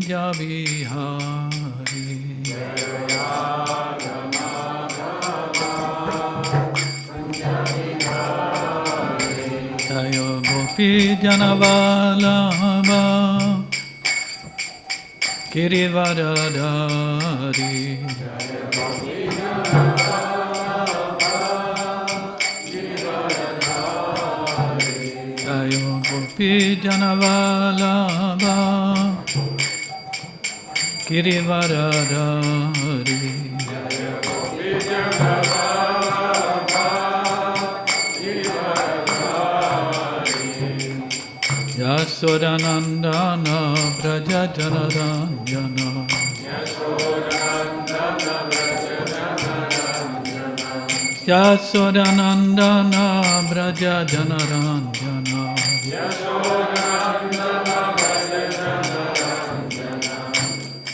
Kunja Vihari. Jaya Gopi Janavalabha Girivaradari. Jaya Gopi Janavalabha Girivaradari. Yasodanandana Braja Janaranjana. Yasodanandana Braja Janaranjana.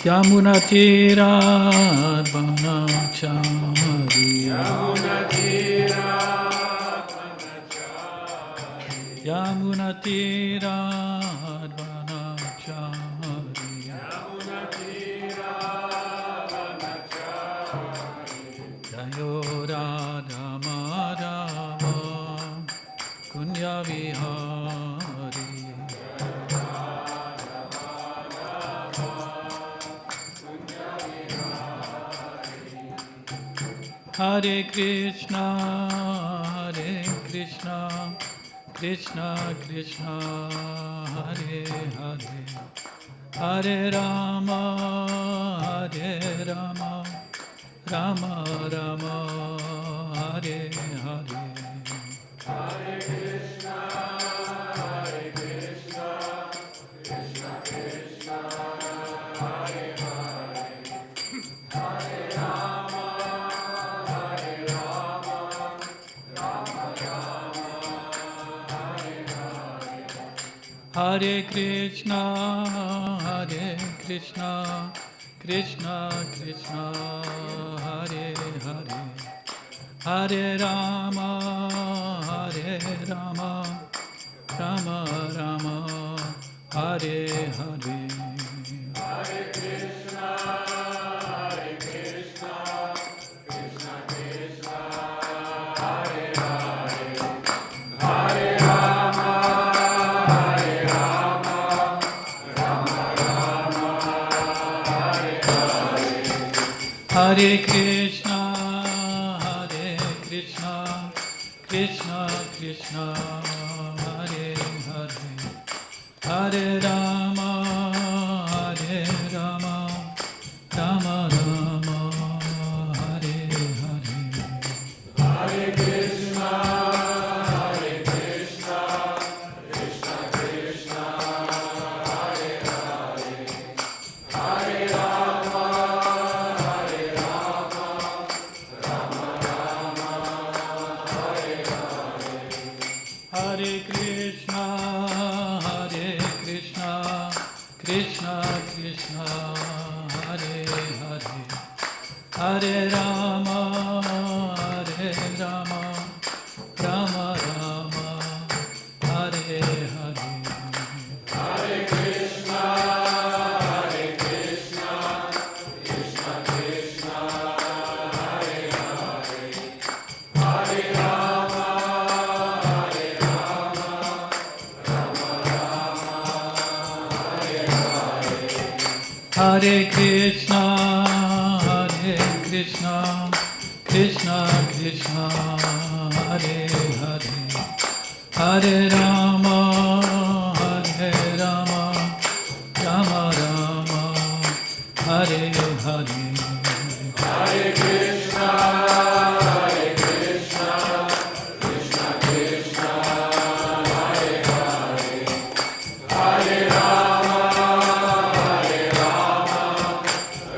Yamuna Tira Banachari. Yamuna Tira Banachari. Jayo Radha Madhava Kunya Vihari. Hare Krishna, Hare Krishna, Krishna Krishna, Hare Hare, Hare Rama, Hare Rama, Rama Rama, Hare Hare. Hare Krishna, Hare Krishna, Krishna Krishna, Hare Hare, Hare Rama, Hare Rama, Rama Rama, Hare Hare. Hare Krishna, Hare Krishna, Krishna Krishna, Hare Hare, Hare Rama, Hare Rama, Rama Rama, Hare Hare. Hare Krishna, Hare Krishna, Krishna Krishna, Hare Hare, Hare Rama, Hare Rama, Rama Rama, Hare Hare. Hare Krishna, Hare Krishna, Krishna Krishna, Hare Hare, Hare Rama, Hare Rama, Rama Rama, Hare Hare. Hare Krishna, Hare Krishna, Krishna Krishna, Hare Hare, Hare Rama, Hare Rama, Rama Rama, Hare Hare. Hare Krishna, Hare Krishna, Krishna Krishna, Hare Hare, Hare Rama, Hare Rama, Rama Rama, Hare Hare. Hare Krishna, Hare Krishna, Krishna Krishna, Hare Hare, Hare Rama, Hare Rama, Rama Rama, Hare Hare. Hare Krishna, Hare Krishna, Krishna Krishna, Hare Hare, Hare Rama, Hare Rama, Rama Rama, Hare Hare. Hare Krishna, Hare Krishna, Krishna Krishna, Hare Hare, Hare Rama, Hare Rama,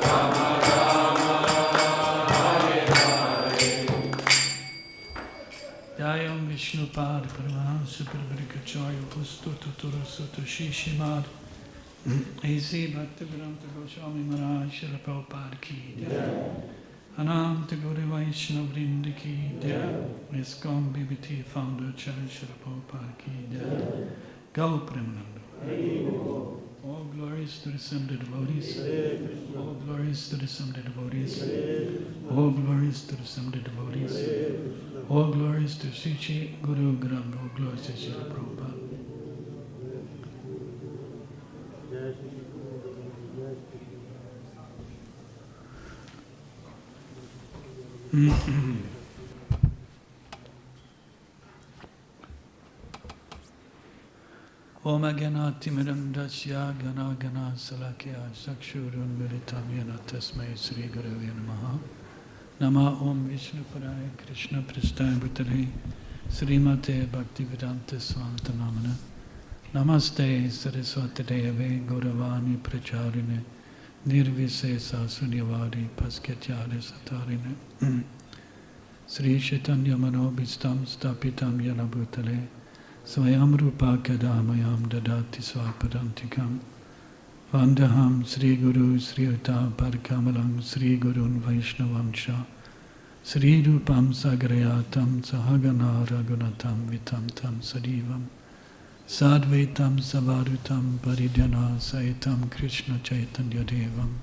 Rama Rama, Hare Hare. Jayam Vishnupad Paramahansa Parvarikacharya Pustutu Turasutu Shishimad A.C. Bhaktivedanta Goswami Maharaj Srila Prabhupada Ki Jai. Ananta Gauri Vaishnava Vrinda Ki Jai. ISKCON BBT Founder Acharya Srila Prabhupada Ki Jai. Gau Premananda. All glories to the Sumta devotees. All glories to the Sumta devotees. All glories to the Sumta devotees. All glories to Sri Guru Gauranga. All glories to Srila Prabhupada. Om Agyanatimiram Dasya Gana Gana Salakya Sakshurun Militam Yana Tasmai Sri Gurave Namaha. Nama Om Vishnu Paraya Krishna Prasthaya Bhutale Srimate Bhaktivedanta Swanta Namana. Namaste Saraswati Deve Gauravani Pracharine Nirvisesa Sunyavari Paskatyare Satarine Sri Chaitanya Manobhistam Stapitam Yana Bhutale Swayam Rupa Kadamayam Dadati Swapadantikam Vandaham Sri Guru Sri Uta Parkamalam Sri Gurun Vaishnavansha Sri Rupam Sagarayatam Sahagana Ragunatam Vitam Tam Sadivam Sadvaitam Savarutam Paridhana Saitam Krishna Chaitanya Devam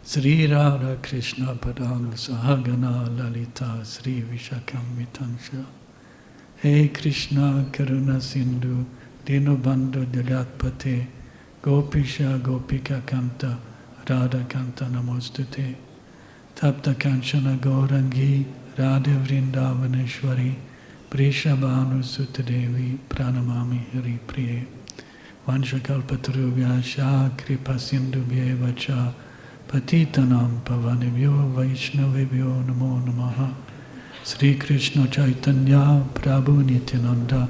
Sri Radha Krishna Padang Sahagana Lalita Sri Vishakam Vitansha Hey Krishna Karuna Sindhu Dinobandhu Jagatpate Gopisha Gopika Kanta Radha Kanta Namostute Tapta Kanchana Gaurangi Radha Vrindavaneshwari Prishabhanu Sutadevi Pranamami Hari Priye Vanshakalpatarubhya Shah Kripa Sindhubhye Vacha Patitanam Pavanibhyo Vaishnavibhyo Namo Namaha Sri Krishna Chaitanya Prabhu Nityananda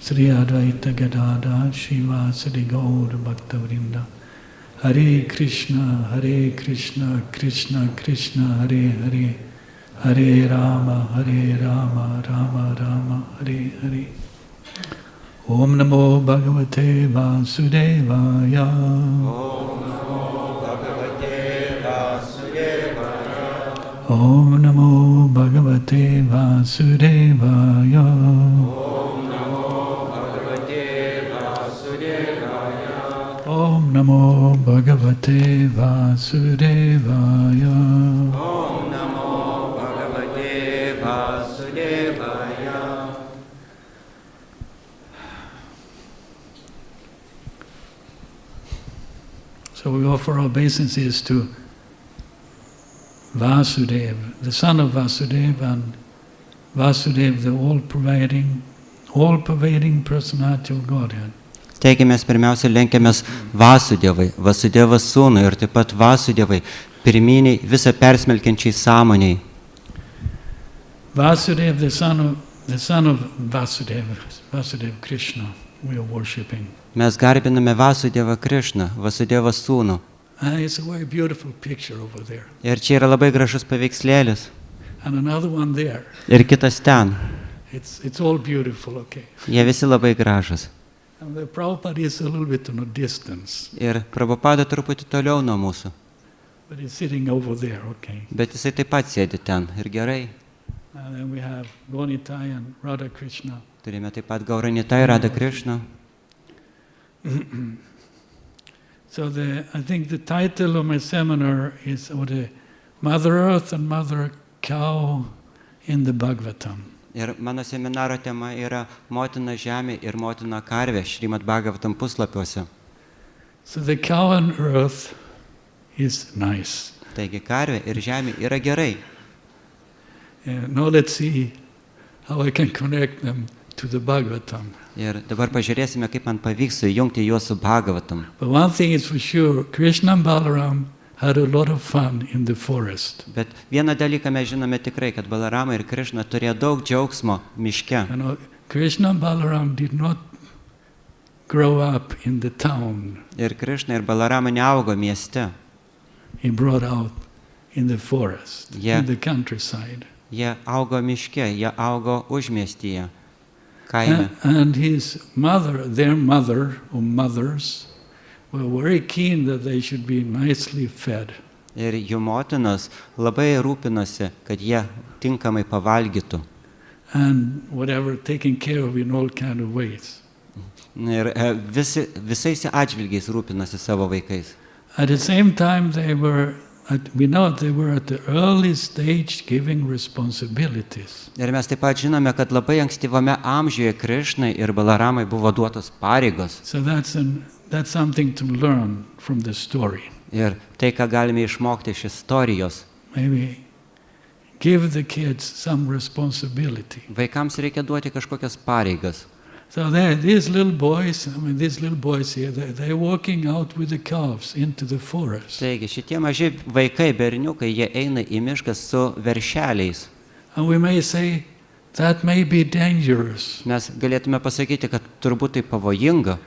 Sri Advaita Gadada Shiva Sri Gaur Bhaktavrinda Hare Krishna Krishna Krishna Hare Hare Hare Rama Rama Rama Hare Hare Om Namo Bhagavate Vasudevaya Om Namo Bhagavate Vasudevaya Om Namo Bhagavate Vasudevaya Om Namo Bhagavate Vasudevaya. So we offer our obeisances to Vasudeva, the son of Vasudeva, and Vasudeva, the all-pervading personality of Godhead. Teikimės pirmiausia lenkiamės Vasudevai, Vasudevas sūnui ir taip pat Vasudevai, pirminiai visą persmelkiančiai sąmoniai. Vasudeva, the son of Vasudeva, Vasudeva Krishna, we are worshipping. Mes garbiname Vasudevą Krišną, Vasudevas sūnų. It's a very beautiful picture over there. Ir čia yra labai gražus paveikslėlis. And another one there. Ir kitas ten. It's all beautiful, okay. Jie visi labai gražus. And the Prabhupada is a little bit on a distance. Ir Prabhupada truputį toliau nuo mūsų. But he's sitting over there, okay. Bet jisai taip pat sėdi ten. Ir gerai. And then we have Gaunitai and Radha Krishna. Turime taip pat Gauranitai, Radha Krishna. So I think the title of my seminar is the Mother Earth and Mother Cow in the Bhagavatam. Ir mano seminaro tema yra Motina Žemė ir Motina Karvė, Šrimad Bhagavatam puslapiuose. So the cow and earth is nice. Taigi Karvė ir Žemė yra gerai. Now let's see how I can connect them to the Bhagavatam. Ir dabar pažiūrėsime, kaip man pavyks sujungti juos su Bhagavatam. But one thing is for sure, Krishna and Balaram had a lot of fun in the forest. Bet vieną dalyką mes žinome tikrai, kad Balarama ir Krišna turėjo daug džiaugsmo miške. You know, Krishna and Balaram did not grow up in the town. Ir Krišna ir Balarama neaugo mieste. He brought out in the forest, Yeah. in the countryside. Jie augo miške, jie augo užmiestyje, kaime. And his mother, their mother or mothers, were very keen that they should be nicely fed. Ir jų motinos labai rūpinosi, kad jie tinkamai pavalgytų. And whatever, taken care of in all kind of ways. Ir visais atžvilgiais rūpinasi savo vaikais. At the same time, we know they were at the early stage giving responsibilities. Ir mes taip pat žinome, kad labai ankstyvame amžiuje Krišnai ir Balaramai buvo duotos pareigos. So that's something to learn from the story. Ir tai, ką galime išmokti iš istorijos. Maybe give the kids some responsibility. Vaikams reikia duoti kažkokias pareigas. So these little boys here, they're walking out with the calves into the forest. Taigi, šitie maži vaikai, berniukai, jie eina į mišką su veršeliais. And we may say that may be dangerous. Mes galėtume pasakyti, kad turbūt tai pavojinga.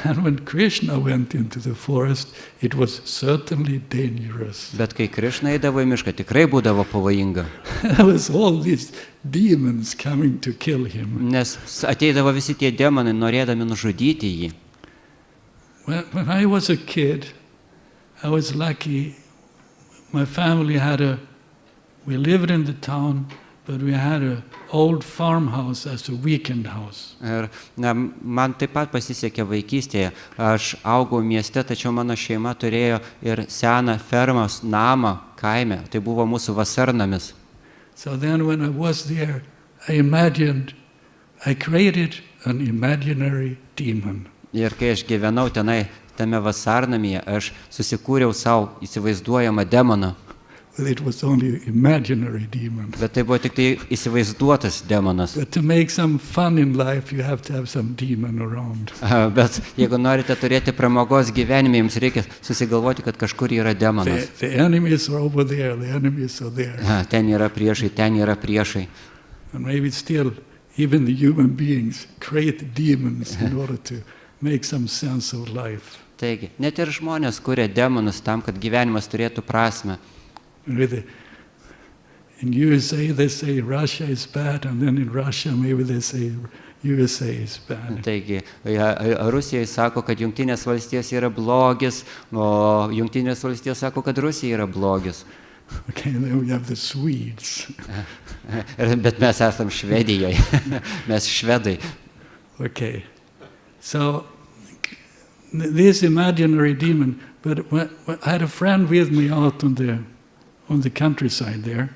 And when Krishna went into the forest, it was certainly dangerous. Bet kai Krišna eidavo į mišką, tikrai būdavo pavojinga. There was all these demons coming to kill him. Nes ateidavo visi tie demonai, norėdami nužudyti jį. When I was a kid, I was lucky. My family we lived in the town, but we had an old farmhouse as a weekend house. Ir man taip pat pasisekė vaikystėje. Aš augau mieste, tačiau mano šeima turėjo ir seną fermos namą kaime. Tai buvo mūsų vasarnamis. So then when I was there, I created an imaginary demon. Ir kai aš gyvenau tame vasarnamyje, aš susikūriau savo įsivaizduojamą demoną. Well, it was only imaginary demon. Bet tai buvo tik tai įsivaizduotas demonas. But to make some fun in life, you have to have some demon around. Bet jeigu norite turėti pramogos gyvenime, jums reikia susigalvoti, kad kažkur yra demonas. The enemies are over there, the enemies are there. Ten yra priešai. And maybe still, even the human beings create demons in order to make some sense of life. Taigi, net ir žmonės kuria demonus tam, kad gyvenimas turėtų prasmę. In USA they say Russia is bad, and then in Russia maybe they say USA is bad. Taigi, Rusija sako, kad Jungtinės valstijos yra blogis, o Jungtinės valstijos sako, kad Rusija yra blogis. Okay, then we have the Swedes. Bet mes esam Švedijoje, mes švedai. Okay, so this imaginary demon, but I had a friend with me out on the countryside there,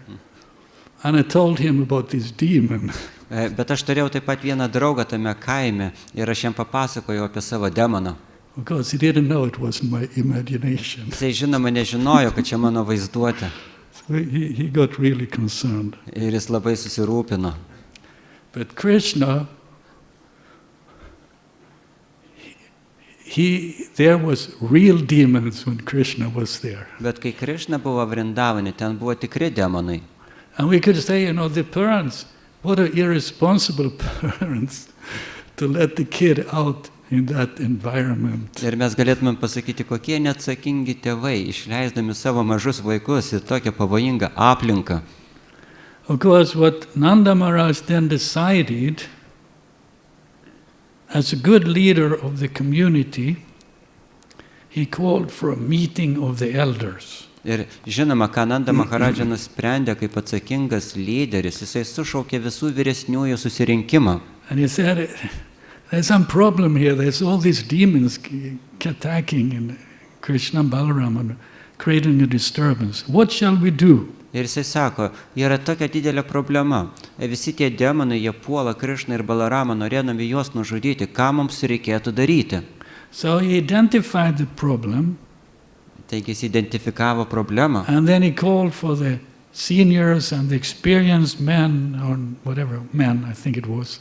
and I told him about this demon. Bet aš turėjau taip pat vieną draugą tame kaime ir aš jam papasakojau apie savo demoną. Of course, he didn't know it was my imagination. Jisai žinoma nežinojo, kad čia mano vaizduotė. So he got really concerned. Ir jis labai susirūpino. But Krishna, there was real demons when Krishna was there. Bet kai Krišna buvo Vrindavane, ten buvo tikri demonai. And we could say, the parents, what are irresponsible parents to let the kid out in that environment. Ir mes galėtumėm pasakyti, kokie neatsakingi tėvai, išleisdami savo mažus vaikus į tokią pavojingą aplinką. Of course, what Nanda Maharaj then decided, as a good leader of the community, he called for a meeting of the elders. Ir žinoma, ką Nanda Maharadža nusprendė kaip atsakingas lyderis, jisai sušaukė visų vyresniųjų susirinkimą. And he said, there's some problem here, there's all these demons attacking and Krishna and Balaram and creating a disturbance. What shall we do? Ir jisai sako, yra tokia didelė problema. Visi tie demonai, jie puola Krišną ir Balaramą, norėdami juos nužudyti. Ką mums reikėtų daryti? So he identified the problem. Taigi jis identifikavo problemą. And then he called for the seniors and the experienced men, or whatever, men I think it was,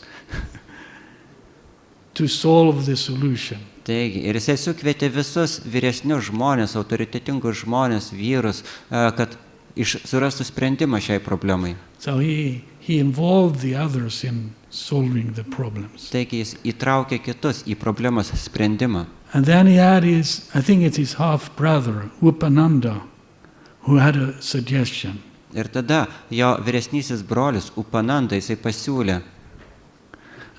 to solve the solution. Taigi, ir jisai sukvietė visus vyresnius žmonės, autoritetingus žmonės, vyrus, kad surastų sprendimą šiai problemai. So he involved the others in solving the problems. Taigi jis įtraukė kitus į problemos sprendimą. And then he had I think it's his half-brother, Upananda, who had a suggestion. Ir tada jo vyresnysis brolis Upananda, jisai pasiūlė.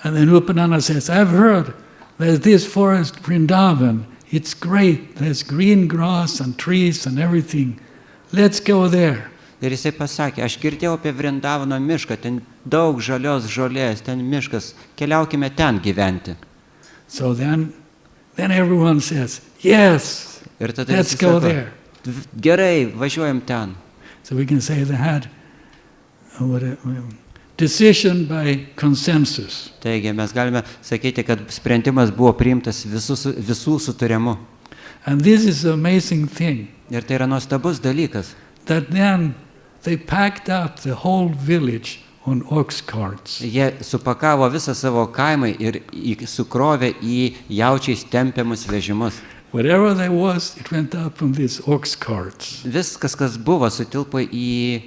And then Upananda says, I've heard there's this forest, Vrindavan. It's great. There's green grass and trees and everything. Let's go there. Ir jisai pasakė, aš girdėjau apie Vrindavano mišką, ten daug žalios žolės, ten miškas, keliaukime ten gyventi. So then everyone says, yes, Ir tada let's visi go sako, there. gerai, važiuojam ten. So we can say they had decision by consensus. Taigi mes galime sakyti, kad sprendimas buvo priimtas visų sutarimu. And this is an amazing thing, Ir tai yra nuostabus dalykas. that then they packed up the whole village on ox carts. Jie supakavo visą savo kaimą ir sukrovė į jaučiais tempiamus vežimus. Whatever there was, it went up on these ox carts. Viskas, kas buvo, sutilpo į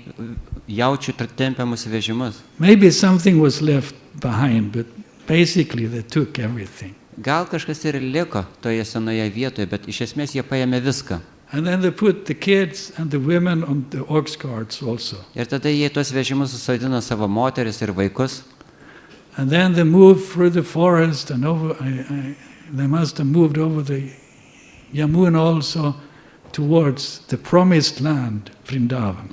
jaučių tempiamus vežimus. Maybe something was left behind, but basically they took everything. Gal kažkas ir liko toje senoje vietoje, bet iš esmės jie paėmė viską. And then they put the kids and the women on the ox carts also. Ir tada jie tuos vežimus susodino savo moteris ir vaikus. And then they moved through the forest and over. They must have moved over the Yamuna also towards the promised land, Vrindavan.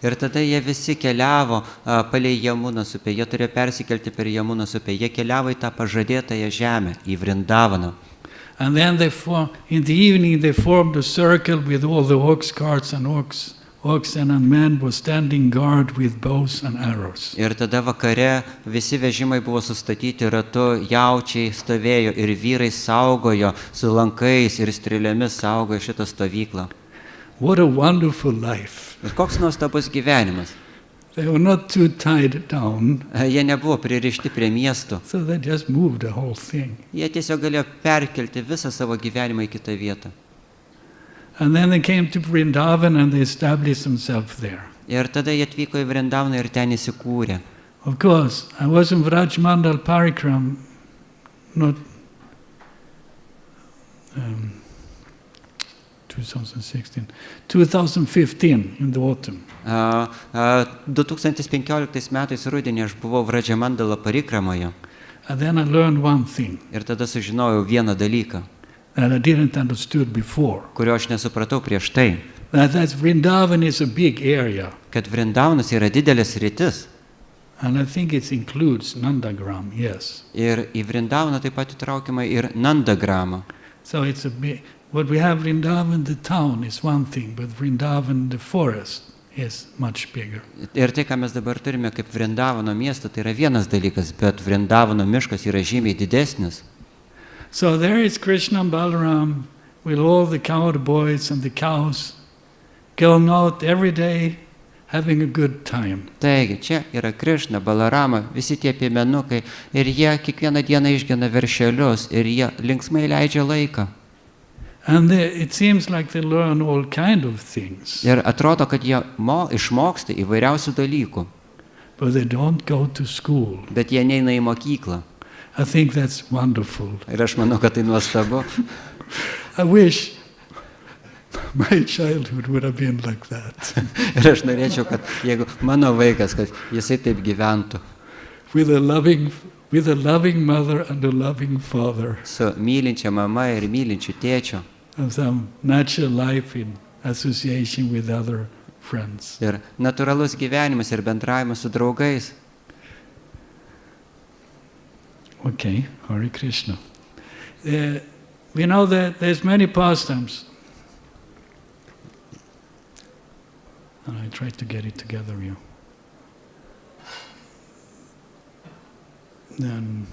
Ir tada jie visi keliavo palei Jamunos upę. Jie turėjo persikelti per Jamunos upę. Jie keliavo į tą pažadėtąją žemę, į Vrindavaną. And then in the evening they formed a circle with all the ox carts and oxen, and men were standing guard with bows and arrows. Ir tada vakare visi vežimai buvo sustatyti ratu, jaučiai stovėjo ir vyrai saugojo su lankais ir strėlėmis saugojo šitą stovyklą. What a wonderful life. Ir koks nuostabus gyvenimas. They were not too tied down, Jie nebuvo pririšti prie miestų. so they just moved the whole thing. Jie tiesiog galėjo perkelti visą savo gyvenimą į kitą vietą. And then they came to Vrindavan and they established themselves there. Ir tada jie atvyko į Vrindavaną ir ten įsikūrė. Of course, I was in Vraj Mandal Parikram, not 2015 in the autumn. 2015 metais rudenį aš buvau Vradžamandalo parikramoje And then I learned one thing ir tada sužinojau vieną dalyką, that I didn't understood before. kurio aš nesupratau prieš tai, That Vrindavan is a big area. kad Vrindavanas yra didelis rytis And I think it includes Nandagram, yes. ir į Vrindavaną taip pat įtraukiama ir Nandagramą. So it's a big, what we have Vrindavan, the town, is one thing, but Vrindavan, the forest, is much bigger. Ir tai, ką mes dabar turime kaip Vrindavano miestą, tai yra vienas dalykas, bet Vrindavano miškas yra žymiai didesnis. So there is Krishna and Balaram with all the cowboys and the cows going out every day having a good time. Taigi, čia yra Krišna, Balarama, visi tie piemenukai ir jie kiekvieną dieną išgena veršelius ir jie linksmai leidžia laiką. And it seems like they learn all kind of things, Ir atrodo, kad jie išmoksta įvairiausių dalykų, but they don't go to school. bet jie neina į mokyklą. I think that's wonderful. Ir aš manau, kad tai nuostabu. I wish my childhood would have been like that. Ir aš norėčiau, kad jeigu mano vaikas, kad jisai taip gyventų, with a loving mother and a loving father, su mylinčia mama ir mylinčiu tėčiu. and some natural life in association with other friends. Ir natūralus gyvenimas ir bendravimas su draugais. Okay, Hare Krishna. We know that there's many pastimes. And I tried to get it together here. Then,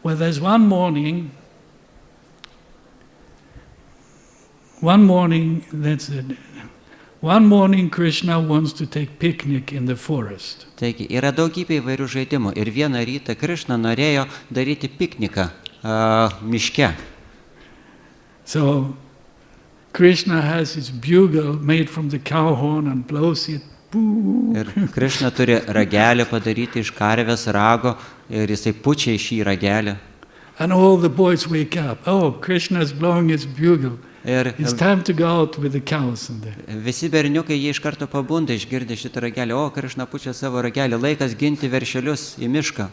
well, there's one morning Krishna wants to take picnic in the forest. Taigi, yra daugybė įvairių žaidimų. Ir vieną rytą Krišna norėjo daryti pikniką miške. So, Krishna has his bugle made from the cow horn and blows it. Boo. Ir Krišna turi ragelį padaryti iš karvės rago ir jisai pučia į šį ragelį. And all the boys wake up. Oh, Krishna's blowing his bugle. Ir It's time to go out with the cows. visi berniukai jie iš karto pabunda išgirdę šitą ragelį. O, Krišna pučia savo ragelį, laikas ginti veršelius į mišką.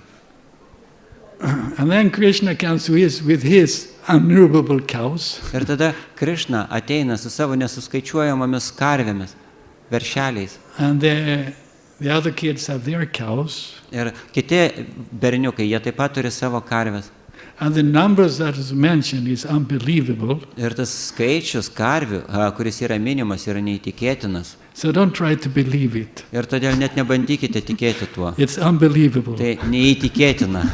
And then Krishna comes with his innumerable cows. Ir tada Krišna ateina su savo nesuskaičiuojamomis karvėmis, veršeliais. And the other kids have their cows. Ir kiti berniukai, jie taip pat turi savo karves. And the numbers that is mentioned is unbelievable. Ir tas skaičius karvių, kuris yra minimas, yra neįtikėtinas. So don't try to believe it. Ir todėl net nebandykite tikėti tuo. It's unbelievable. Tai neįtikėtina.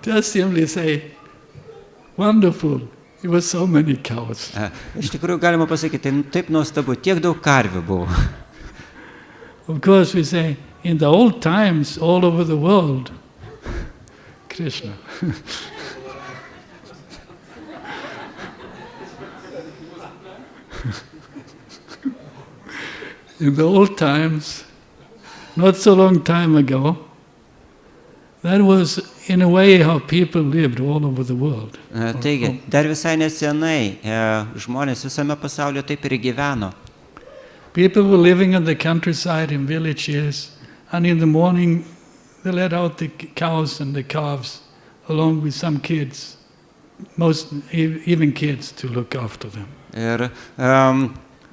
Just simply say, wonderful. It was so many cows. Iš tikrųjų galima pasakyti, tai taip nuostabu, tiek daug karvių buvo. Of course we say, in the old times, all over the world, Krishna. In the old times, not so long time ago, that was in a way how people lived all over the world. Taigi, dar visai nesenai žmonės visame pasaulyje taip ir gyveno. People were living in the countryside in villages, and in the morning they let out the cows and the calves along with some kids, even kids, to look after them. Ir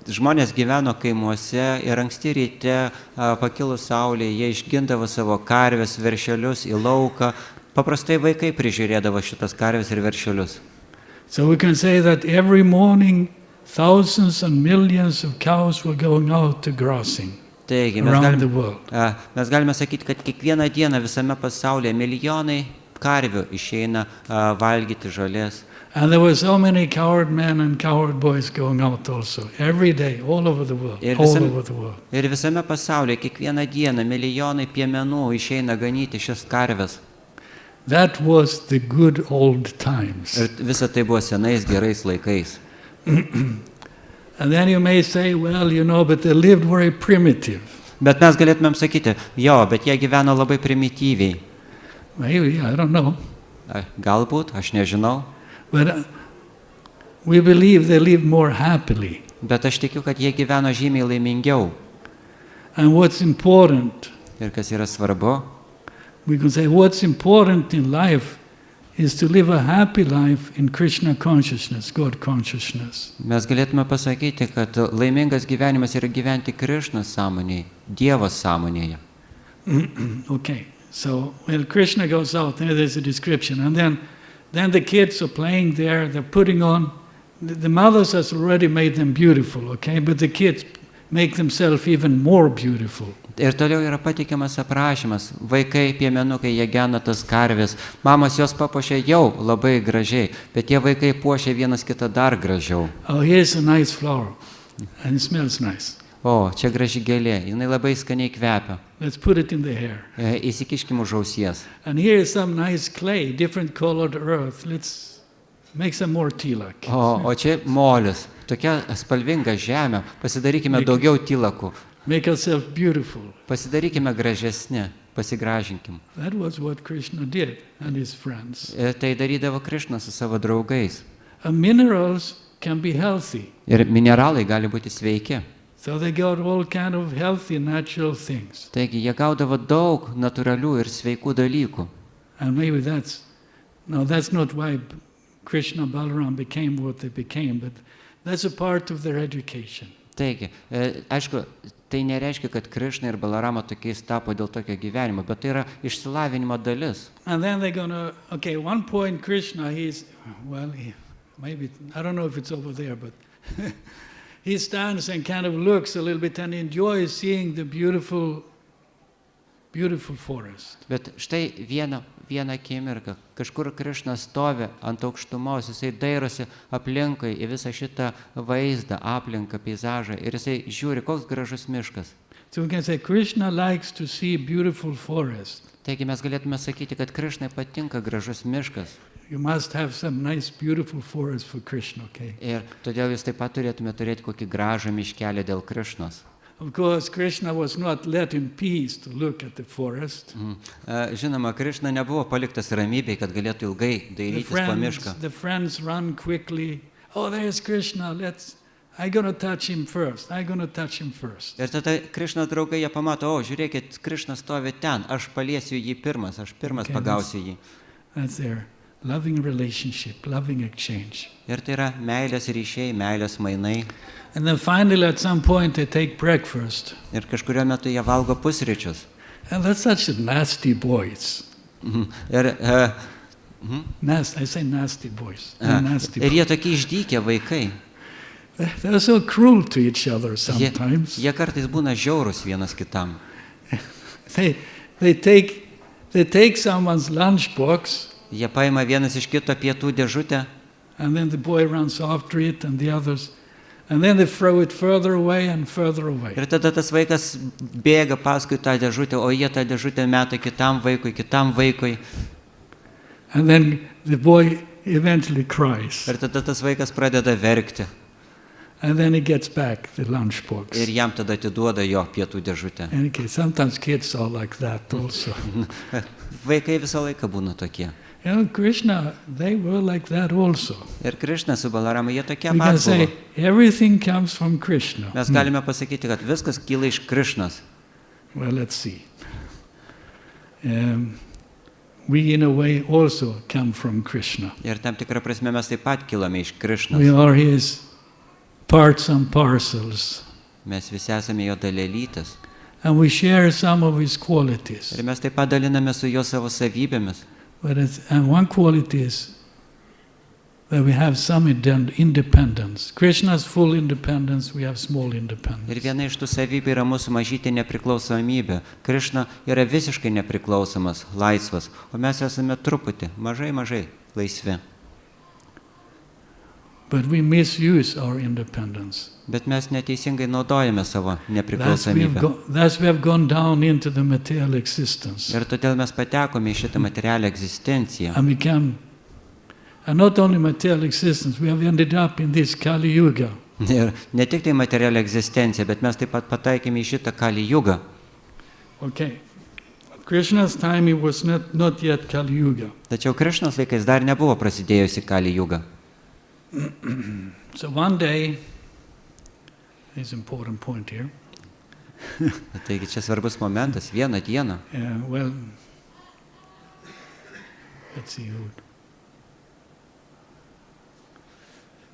žmonės gyveno kaimuose ir anksti ryte pakilus saulei, jie išgindavo savo karves, veršelius į lauką. Paprastai vaikai prižiūrėdavo šitas karves ir veršelius. So we can say that every morning thousands and millions of cows were going out to grazing Taigi, around the world. mes galime sakyti, kad kiekvieną dieną visame pasaulyje milijonai karvių išeina valgyti žolės. And there were so many cowherd men and cowherd boys going out also, every day, all over the world, Ir visame pasaulyje kiekvieną dieną milijonai piemenų išeina ganyti šias karves. That was the good old times. Ir visa tai buvo senais gerais laikais. And then you may say, well, but they lived very primitive. Bet mes galėtumėm sakyti, bet jie gyveno labai primityviai. Maybe, I don't know. Galbūt, aš nežinau. But we believe they lived more happily. Bet aš tikiu, kad jie gyveno žymiai laimingiau. And what's important, Ir kas yra svarbu, we can say what's important in life is to live a happy life in Krishna consciousness, God consciousness. mes galėtume pasakyti, kad laimingas gyvenimas yra gyventi Krišnos sąmonėje, Dievo sąmonėje. Okay, so when Krishna goes out, there's a description, and then the kids are playing there, they're putting on, the mothers has already made them beautiful, okay, but the kids make themselves even more beautiful. Ir toliau yra pateikiamas aprašymas. Vaikai, piemenukai, jie gena tas karves. Mamos jos papuošia jau labai gražiai, bet tie vaikai puošia vienas kitą dar gražiau. Oh, here's a nice flower, and it smells nice. O, čia graži gėlė, jinai labai skaniai kvepia. Let's put it in the hair. Įsikiškim už ausies. And here is some nice clay, different colored earth. Let's make some more tilak. O čia molis, tokia spalvinga žemė. Pasidarykime daugiau tilakų. Make ourselves beautiful. Pasidarykime gražesni, pasigražinkim. That was what Krishna did and his friends. Tai darydavo Krišna su savo draugais. And minerals can be healthy. Ir mineralai gali būti sveiki. So they got all kind of healthy, natural things. Taigi jie gaudavo daug natūralių ir sveikų dalykų. And maybe that's not why Krishna and Balaram became what they became, but that's a part of their education. Taigi, aišku, tai nereiškia, kad Krišna ir Balarama tokiais tapo dėl tokio gyvenimo, bet tai yra išsilavinimo dalis. And then they're one point Krishna, maybe, I don't know if it's over there, but he stands and kind of looks a little bit and enjoys seeing the beautiful forest. Bet štai vieną akimirką, kažkur Krišna stovi ant aukštumos, jisai dairosi aplinkui į visą šitą vaizdą, aplinką, peizažą ir jisai žiūri, koks gražus miškas. So we can say Krishna likes to see beautiful forest. Taigi mes galėtume sakyti, kad Krišnai patinka gražus miškas. You must have some nice beautiful forest for Krishna, okay? Ir todėl jūs taip pat turėtume turėti kokį gražų miškelį dėl Krišnos. Of course, Krishna was not let in peace to look at the forest. Žinoma, Krišna nebuvo paliktas ramybėj, kad galėtų ilgai dairytis po mišką. The friends run quickly. Oh, there's Krishna. I'm going to touch him first. Ir tada Krišnos draugai jie pamato, žiūrėkit, Krišna stovi ten, aš paliesiu jį pirmas, aš pirmas pagausiu jį. That's their loving relationship, loving exchange. Ir tai yra meilės ryšiai, meilės mainai. And then finally at some point they take breakfast. Ir kažkurio metu jie valgo pusryčius. And that's such nasty boys. Ir I say nasty boys. They're nasty Ir boys. jie tokie išdykę vaikai. They're so cruel to each other Jie, sometimes. jie kartais būna žiaurus vienas kitam. They take someone's lunchbox, Jie paima vienas iš kito pietų dėžutę and then the boy runs after it, and the others, and then they throw it further away and further away. ir tada tas vaikas bėga paskui tą dėžutę, o jie tą dėžutę meta kitam vaikui. And then the boy eventually cries, Ir tada tas vaikas pradeda verkti and then he gets back the lunchbox. ir jam tada atiduoda jo pietų dėžutę. And okay, sometimes kids are like that also. Vaikai visą laiką būna tokie. You know, Krishna, they were like that also. Ir Krišna su Balarama, jie tokie We can pat say buvo. everything comes from Krishna. Mes galime pasakyti, kad viskas kyla iš Krišnos. Well, let's see. We, in a way, also come from Krishna. Ir tam tikrą prasme mes taip pat kilome iš We Krišnos. are his parts and parcels, Mes visi esame jo dalelytis. and we share some of his qualities. Ir mes taip pat daliname su jo savo savybėmis. And one quality is that we have some independence. Krishna's full independence, we have small Ir independence. viena iš tų savybių yra mūsų mažytė nepriklausomybė. Krišna yra visiškai nepriklausomas, laisvas, o mes esame truputį, mažai laisvi. But we misuse our independence. Bet mes neteisingai naudojame savo Thus nepriklausomybę. we have gone down into the material existence Ir todėl mes patekome į šitą materialią egzistenciją. and become, and not only material existence, we have ended up in this Kali Yuga. Ir ne tik tai materialią egzistenciją, bet mes taip pat pataikėme į šitą Kali Jugą. Okay. Krishna's time it was not yet Kali Yuga. Tačiau Krišnos laikais dar nebuvo prasidėjusi Kali Juga. So one day, this important point here. Taigi čia svarbus momentas, vieną dieną. Well, let's see who.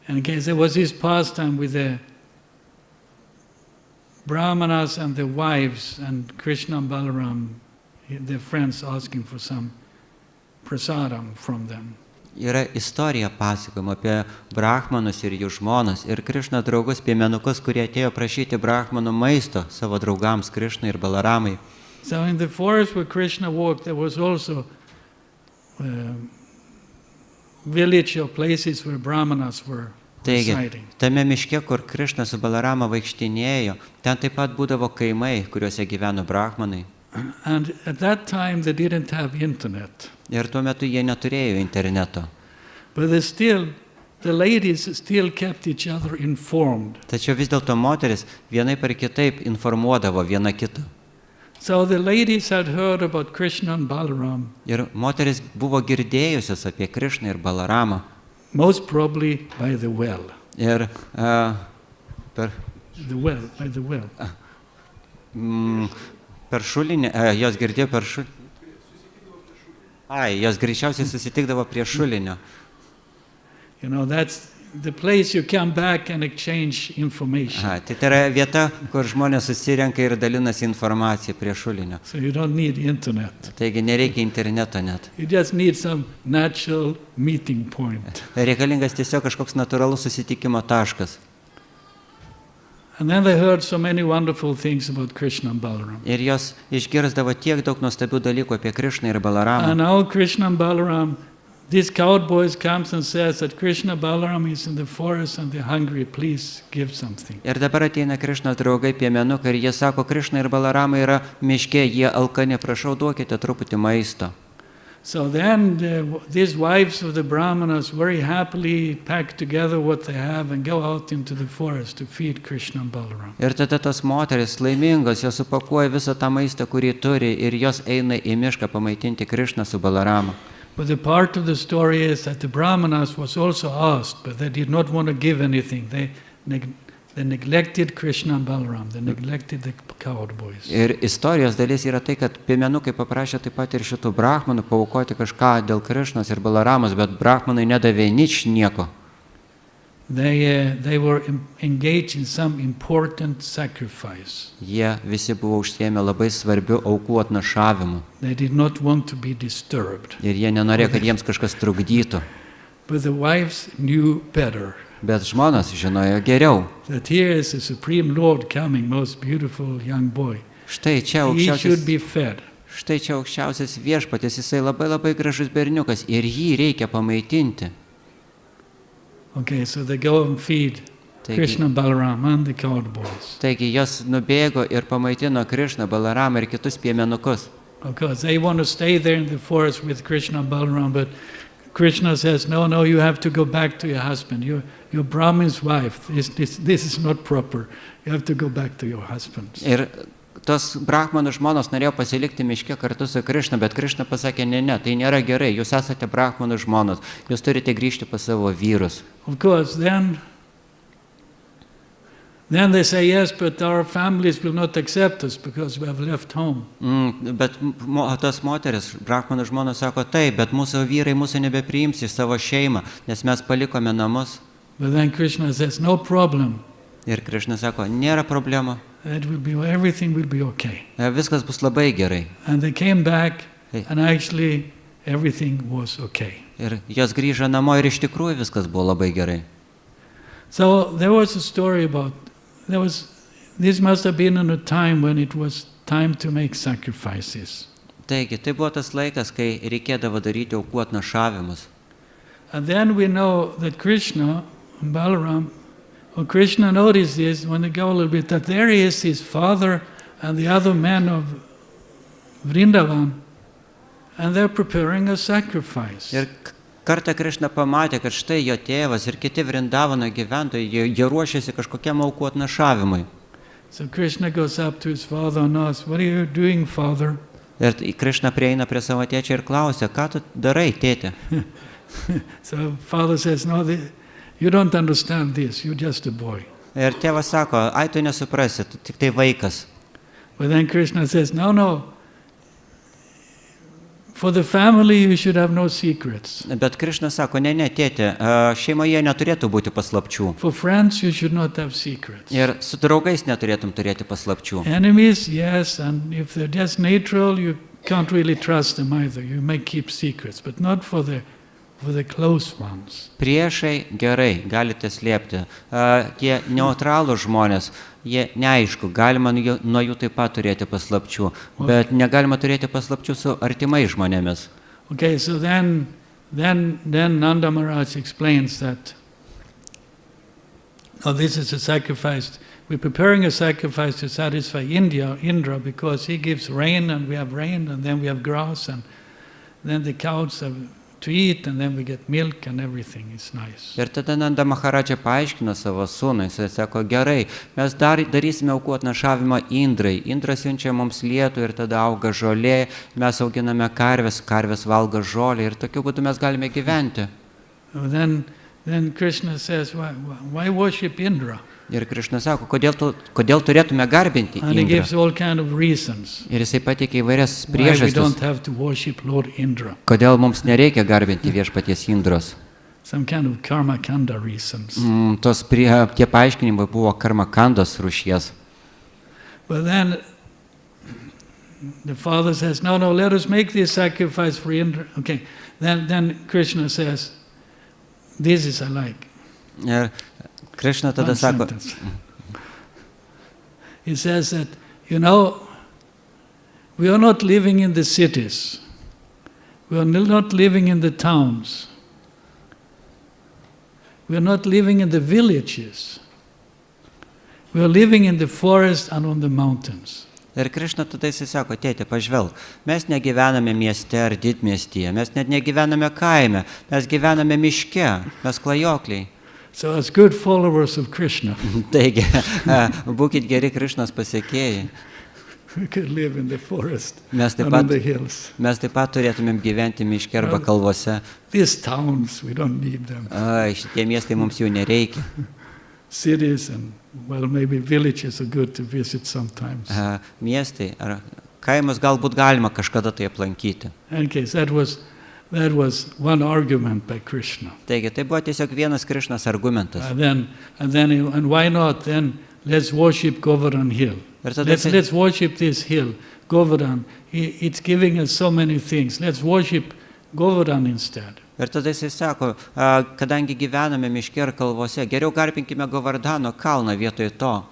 And in case there was this pastime with the Brahmanas and the wives and Krishna and Balaram, their friends asking for some prasadam from them. Yra istorija pasakojama apie brahmanus ir jų žmonas ir Krišna draugus piemenukus, kurie atėjo prašyti brahmanų maisto savo draugams Krišnai ir Balaramai. So in the forest where Krishna walked, there was also village or places where Brahmanas were Taigi, residing. tame miške, kur Krišna su Balarama vaikštinėjo, ten taip pat būdavo kaimai, kuriuose gyveno brahmanai. And at that time they didn't have internet. Ir tuo metu jie neturėjo interneto. But the ladies still kept each other informed. Tačiau vis dėlto moteris vienaip ar kitaip informuodavo viena kitą. So the ladies had heard about Krishna and Balaram, Ir moteris buvo girdėjusios apie Krišną ir Balaramą. most probably by the well. Ir per, By the well. per šulinį, jos girdėjo per šulinį. Jos greičiausiai susitikdavo prie šulinio. You know, that's the place you come back and exchange information. Tai yra vieta, kur žmonės susirenka ir dalinasi informaciją prie šulinio. So you don't need internet. Taigi nereikia interneto net. You just need some natural meeting point. Reikalingas tiesiog kažkoks natūralus susitikimo taškas. And then they heard so many wonderful things about Krishna and Balaram. Ir jos išgirsdavo tiek daug nuostabių dalykų apie Krišną ir Balaramą. And now Krishna and Balaram, this cowboy comes and says that Krishna Balaram is in the forest and they're hungry, please give something. Ir dabar ateina Krišnos draugai piemenukai ir jie sako, Krišna ir Balaramai yra miške, jie alkani, prašau duokite truputį maisto. So then these wives of the Brahmanas very happily pack together what they have and go out into the forest to feed Krishna and Balaram. Ir tada tos moteris laimingos, jos supakuoja visą tą maistą, kurį turi ir jos eina į mišką pamaitinti Krišną su Balarama. But the part of the story is that the Brahmanas was also asked, but they did not want to give anything. They neglected Krishna and Balaram. They neglected the cowboys. Ir istorijos dalis yra tai, kad piemenukai paprašė taip pat ir šitų brahmanų paaukoti kažką dėl Krišnos ir Balaramos, bet brahmanai nedavė nieko. they were engaged in some important sacrifice. Jie visi buvo užsiėmę labai svarbių aukų atnašavimu. They did not want to be disturbed. Ir jie nenorėjo, kad jiems kažkas trukdytų. But the wives knew better. Bet žmonos žinojo geriau. That here is the Supreme Lord coming, most beautiful young boy. Štai čia He should aukščiausias, be fed. štai čia aukščiausias viešpatis, jisai labai labai gražus berniukas ir jį reikia pamaitinti. Okay, so they go and feed Taigi, Krishna, Balaram and the cowboys. taigi jos nubėgo ir pamaitino Krišną, Balaramą ir kitus piemenukus. Of course, they want to stay there in the forest with Krishna and Balaram, but Krishna says, no, you have to go back to your husband. You're Brahmin's wife. This is not proper. You have to go back to your husband. Ir tos brahmanų žmonos norėjo pasilikti miške kartu su Krišna, bet Krišna pasakė, ne, tai nėra gerai, jūs esate brahmanų žmonos, jūs turite grįžti pas savo vyrus. Of course, then they say, yes, but our families will not accept us because we have left home. Bet tos moteris, brahmanų žmonos sako, taip, bet mūsų vyrai mūsų nebepriims į savo šeimą, nes mes palikome namus. But then Krishna says, no problem. Ir Krišna sako, nėra problema, Everything will be okay. viskas bus labai gerai. And they came back, Hey. and actually everything was okay. Ir jos grįžo namo ir iš tikrųjų viskas buvo labai gerai. So there was a story about, this must have been in a time when it was time to make sacrifices. Taigi, tai buvo tas laikas, kai reikėdavo daryti aukų atnašavimus. And then we know that Krishna and Balaram, Krishna noticed this when they go a little bit, that there is his father and the other men of Vrindavan, and they're preparing a sacrifice. Ir kartą Krišna pamatė, kad štai jo tėvas ir kiti Vrindavano gyventojai, jie ruošiasi kažkokiam aukų atnašavimui. So Krishna goes up to his father and asks, what are you doing, father? Ir Krišna prieina prie savo tėčio ir klausia, ką tu darai, tėte? So father says, no, you don't understand this, you're just a boy. Ir tėvas sako, ai tu nesuprasi, tu tik tai vaikas. But then Krishna says, no, for the family you should have no secrets. Bet Krišna sako, ne, tėte, šeimoje neturėtų būti paslapčių. For friends you should not have secrets. Ir su draugais neturėtum turėti paslapčių. Enemies, yes, and if they're just neutral, you can't really trust them either. You may keep secrets, but not for the close ones. Priešai gerai, galite slėpti. Tie neutralūs žmonės, jie neaišku, galima nuo jų taip pat turėti paslapčių, bet negalima turėti paslapčių su artimais žmonėmis. Okay, so then Nanda Maharaj explains that, this is a sacrifice. We're preparing a sacrifice to satisfy Indra, because he gives rain, and we have rain, and then we have grass, and then the cows have to eat, and then we get milk, and everything is nice. Ir tada Nanda Maharadža paaiškino savo sūnui, jis sako, gerai, mes darysime aukų atnašavimą Indrai. Indras siunčia mums lietų ir tada auga žolė, mes auginame karvės valgo žolę ir tokiu būdu mes galime gyventi. Then Krishna says, why worship Indra? Ir Krišna sako, kodėl turėtume garbinti And he Indrą? gives all kind of reasons Ir jisai pateikė įvairias why we don't priežastis, have to worship Lord Indra. kodėl mums nereikia garbinti viešpaties Indros. Some kind of karma kanda reasons. Tie paaiškinimai buvo karmakandos rūšies. But then the father says, no, let us make this sacrifice for Indra. Okay, then Krishna says, this is I like. Ir Krišna tada One sako, sentence. He says that, we are not living in the cities. We are not living in the towns. We are not living in the villages. We are living in the forest and on the mountains. Ir Krišna tada jisai sako, tėte, pažvelk, mes negyvename mieste ar didmiestyje, mes net negyvename kaime, mes gyvename miške, mes klajokliai. So as good followers of Krishna, Taigi, būkit geri Krišnos pasiekėjai. we could live in the forest Mes taip and on pat, the hills. mes taip pat turėtumėm gyventi miške arba kalvose. These towns, we don't need them. Šitie miestai mums jų nereikia. Cities and, maybe villages are good to visit sometimes. Miestai ar kaimus galbūt galima kažkada tai aplankyti. In any case, that That was one argument by Krishna. Taigi, tai buvo tiesiog vienas Krišnos argumentas. And why not? Then let's worship Govardhan Hill. Ir tada Let's worship this hill, Govardhan. It's giving us so many things. Let's worship Govardhan instead. Ir tada jisai sako, kadangi gyvename miške ir kalvose, geriau garbinkime Govardhano kalną vietoj to.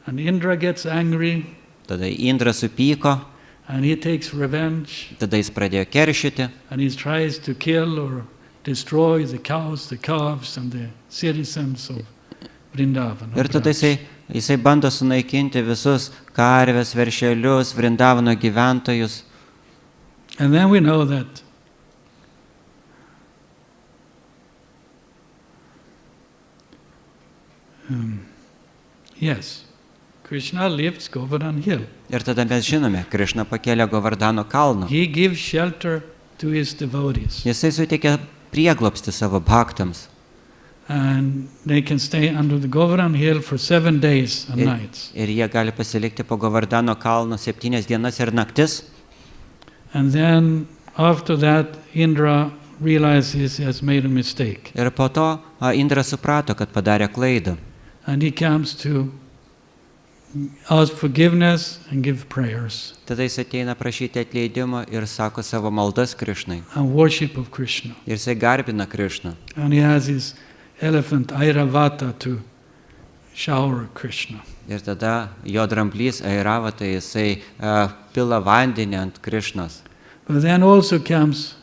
And Indra gets angry Tada Indra supyko, and he takes revenge tada jis pradėjo keršyti and he tries to kill or destroy the cows, the calves and the citizens of Vrindavan. ir tada jisai bando sunaikinti visus karves, veršelius, Vrindavano gyventojus. And then we know that yes, Krishna lifts Govardhan Hill. Ir tada mes žinome, Krišna pakėlė Govardhano kalną. He gives shelter to his devotees. Jisai suteikė prieglobstį savo bhaktams. And they can stay under the Govardhan Hill for 7 days and nights. Ir jie gali pasilikti po Govardhano kalno 7 dienas ir naktis. And then after that, Indra realizes he has made a mistake. Ir po to Indra suprato, kad padarė klaidą. And he comes to ask forgiveness and give prayers Tada jis ateina prašyti atleidimo ir sako savo maldas Krišnai. and worship of Krishna. Ir jisai garbina Krišną. And he has his elephant Airavata to shower Krishna. Ir tada jo dramblys Airavata, jisai pila vandenį ant Krišnos. But then also comes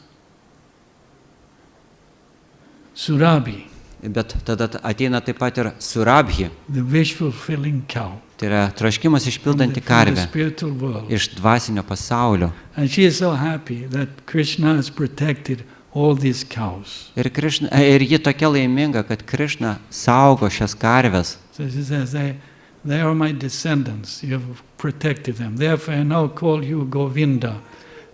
Surabhi, Bet tada ateina taip pat ir Surabhi, the wish-fulfilling cow tai yra troškimas from išpildanti the karvę spiritual world. iš dvasinio pasaulio. And she is so happy that Krishna has protected all these cows. Ir ji tokia laiminga, kad Krišna saugo šias karves. So she says, they are my descendants. You have protected them. Therefore I now call you Govinda,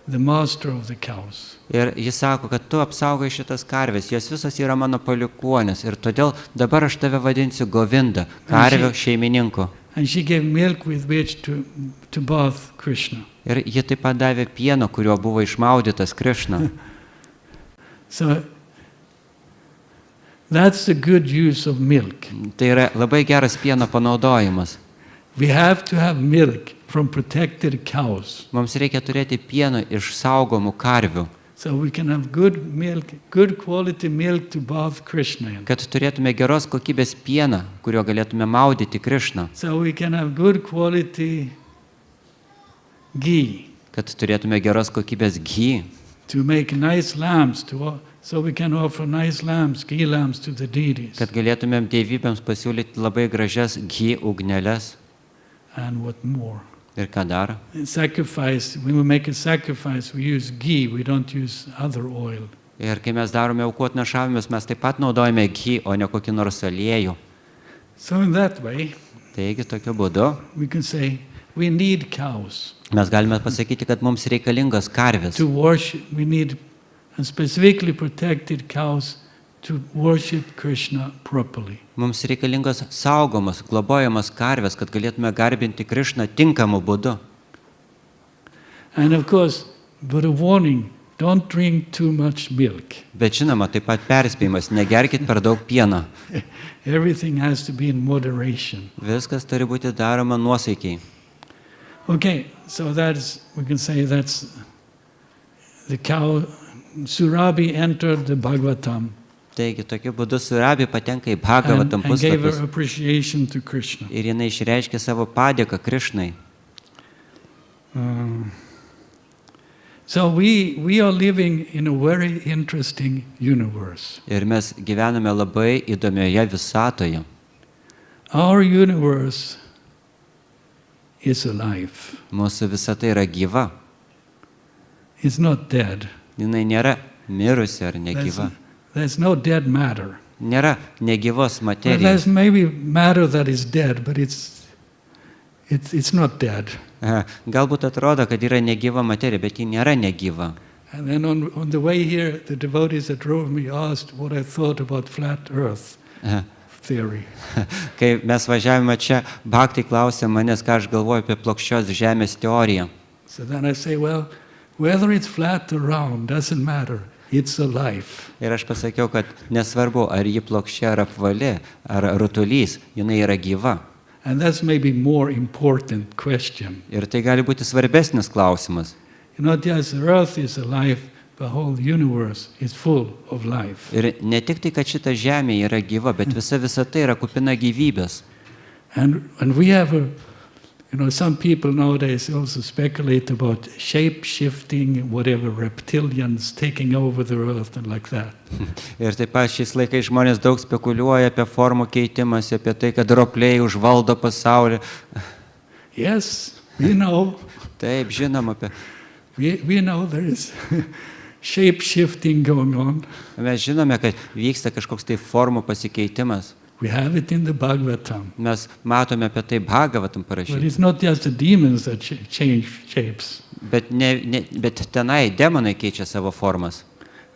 the master of the cows. Ir jis sako, kad tu apsaugai šitas karves, jos visos yra mano palikuonės. Ir todėl dabar aš tave vadinsiu Govinda, karvių šeimininku. And she gave milk with which to bath Krishna. Ir ji taip pat davė pieno, kuriuo buvo išmaudytas Krišna. So that's the good use of milk. Tai yra labai geras pieno panaudojimas. We have to have milk from protected cows. Mums reikia turėti pieno iš saugomų karvių, So we can have good milk, good quality milk to bath Krishna in. kad turėtume geros kokybės pieną, kuriuo galėtume maudyti Krišną, So we can have good quality ghee kad turėtume geros kokybės ghee, to make nice lambs, so we can offer nice lambs, ghee lambs to the deities. kad galėtumėm dievybėms pasiūlyti labai gražias ghee ugneles. And what more? Ir ką dar? In sacrifice, when we make a sacrifice, we use ghee, we don't use other oil. Ir kai mes darome aukotnešavimus, mes taip pat naudojame ghee, o ne kokį nors aliejų. So in that way, Taigi, tokiu būdu we can say we need cows mes galime pasakyti, kad mums reikalingos karvės. to worship. We need and specifically protected cows to worship Krishna properly. Mums reikalingos saugomos, globojamos karvės, kad galėtume garbinti Krišną tinkamu būdu. And of course, but a warning, don't drink too much milk. Bet žinoma, taip pat perspėjimas, negerkit per daug pieno. Everything has to be in moderation. Viskas turi būti daroma nuosaikiai. Okay, so we can say that's the cow. Surabhi entered the Bhagavatam Taigi, tokiu būdu Surabhi patenka į Bhagavatam and gave her puslapius appreciation to Krishna. ir jinai išreiškė savo padėką Krišnai. So we are living in a very interesting universe. Ir mes gyvename labai įdomioje visatoje. Our universe is alive. Mūsų visata yra gyva. It's not dead. Jinai nėra mirusi ar negyva. There's no dead matter. Nėra negyvos Well, materijos. there's maybe matter that is dead, but it's not dead. Galbūt atrodo, kad yra negyva materija, bet ji nėra negyva. And then on the way here, the devotees that drove me asked what I thought about flat earth theory. Kai mes važiavome čia, bhaktai klausė manęs, ką aš galvoju apie plokščios žemės teoriją. So then I say, well, whether it's flat or round doesn't matter. It's a life. Ir aš pasakiau, kad nesvarbu, ar ji plokščia, ar apvali, ar rutulys, jinai yra gyva. And that's maybe more important question. Ir tai gali būti svarbesnis klausimas. Not just the earth is alive, the whole universe is full of life. Ir ne tik tai, kad šita žemė yra gyva, bet visa tai yra kupina gyvybės. And we have some people nowadays also speculate about shape-shifting, whatever, reptilians taking over the earth and like that. Ir taip pat šiais laikais žmonės daug spekuliuoja apie formų keitimąsi, apie tai, kad ropliai užvaldo pasaulį. Yes, we know. Taip, žinom apie. We know there is shape-shifting going on. Mes žinome, kad vyksta kažkoks tai formų pasikeitimas. We have it in the Bhagavatam. Mes matome apie tai Bhagavatam But parašyta. it's not just the demons that change shapes. Bet tenai demonai keičia savo formas.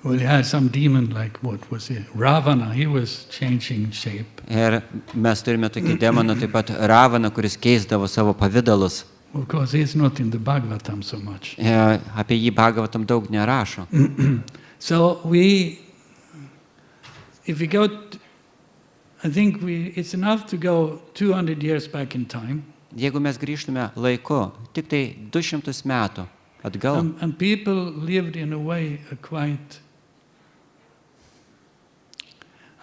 Well, you had some demon like, what was it? Ravana, he was changing shape. Ir mes turime tokį demoną, taip pat Ravaną, kuris keisdavo savo pavidalus. Of course, he's not in the Bhagavatam so much. Apie jį Bhagavatam daug nerašo. So if we go, I think it's enough to go 200 years back in time. Jeigu mes grįžtume laiku, tik tai 200 metų atgal, And people lived in a way quite,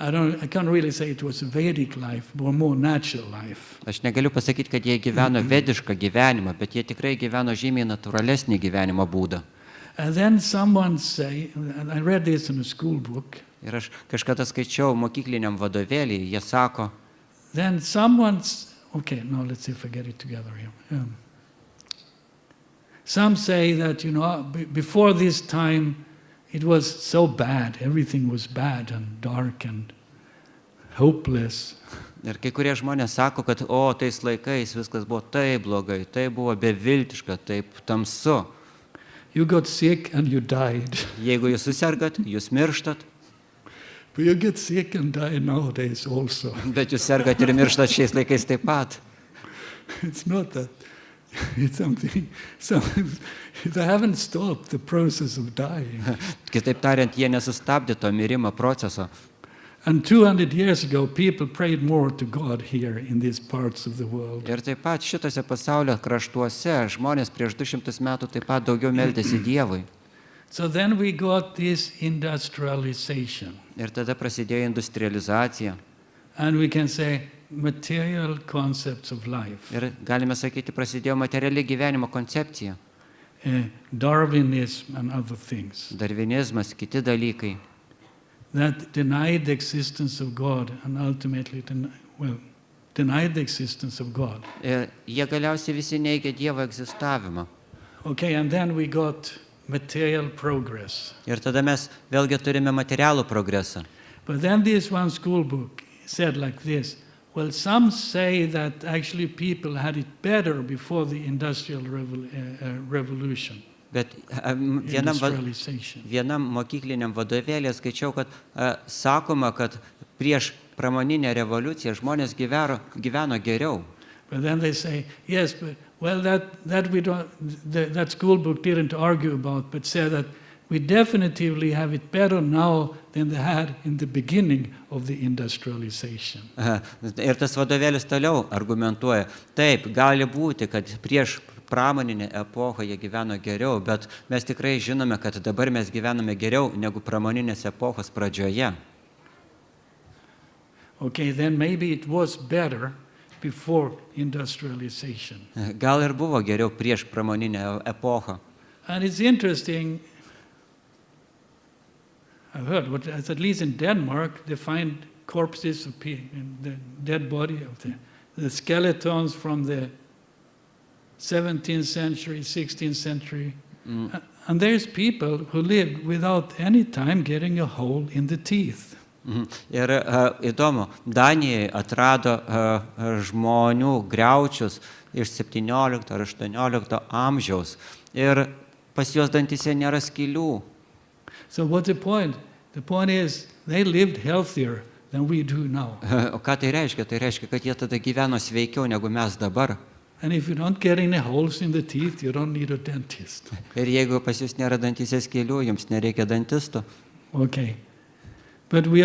I can't really say it was a Vedic life, but more natural life. aš negaliu pasakyti, kad jie gyveno vedišką gyvenimą, bet jie tikrai gyveno žymiai natūralesnį gyvenimo būdą. And then someone say, and I read this in a school book, Ir aš kažkada skaičiau mokykliniam vadovėlį, jie sako, then someone's, okay, no, let's see if I get it together here. Some say that, before this time, it was so bad, everything was bad and dark and hopeless. ir kai kurie žmonės sako, kad tais laikais viskas buvo taip blogai, tai buvo beviltiška, taip tamsu. You got sick and you died. Jeigu jūs susirgat, jūs mirštat, But you get sick and die nowadays also. bet jūs sergat ir mirštat šiais laikais taip pat. It's not that. It's something, they haven't stopped the process of dying. Kitaip tariant, jie nesustabdė to mirimo proceso. And 200 years ago, people prayed more to God here in these parts of the world. Ir taip pat šitose pasaulio kraštuose žmonės prieš 200 metų taip pat daugiau meldėsi Dievui. So then we got this industrialization. Ir tada prasidėjo industrializacija. And we can say material concepts of life. Ir galime sakyti, prasidėjo materiali gyvenimo koncepcija. Darwinism and other things. Darvinizmas, kiti dalykai. That denied the existence of God and ultimately denied the existence of God. Ir jie galiausiai visi neigia Dievo egzistavimą. Okay, and then we got material progress. Ir tada mes vėlgi turime materialų progresą. But then this one school book said like this, well, some say that actually people had it better before the industrial revolution. Bet Industrialization. vienam mokykliniam vadovėlė skaičiau, kad sakoma, kad prieš pramoninę revoliuciją žmonės gyveno geriau. But then they say, yes, but well, that school book didn't argue about, but said that we definitively have it better now than they had in the beginning of the industrialization. Ir tas vadovėlis toliau argumentuoja, taip, gali būti, kad prieš pramoninę epochą jie gyveno geriau, bet mes tikrai žinome, kad dabar mes gyvename geriau negu pramoninės epochos pradžioje. Okay, then maybe it was better before industrialization. Gal ir buvo geriau prieš pramoninę epochą. And it's interesting, I've heard, at least in Denmark, they find corpses of people, the dead body of the skeletons from the 17th century, 16th century. And there's people who lived without any time getting a hole in the teeth. Ir įdomu, Danijoje atrado žmonių griaučius iš 17 ar 18 amžiaus ir pas juos dantyse nėra skylių. So what's the point? The point is they lived healthier than we do now. O ką tai reiškia? Tai reiškia, kad jie tada gyveno sveikiau negu mes dabar. And if you don't get any holes in the teeth, you don't need a dentist. Ir jeigu pas jūs nėra dantyse skylių, jums nereikia dantisto. Okay. But we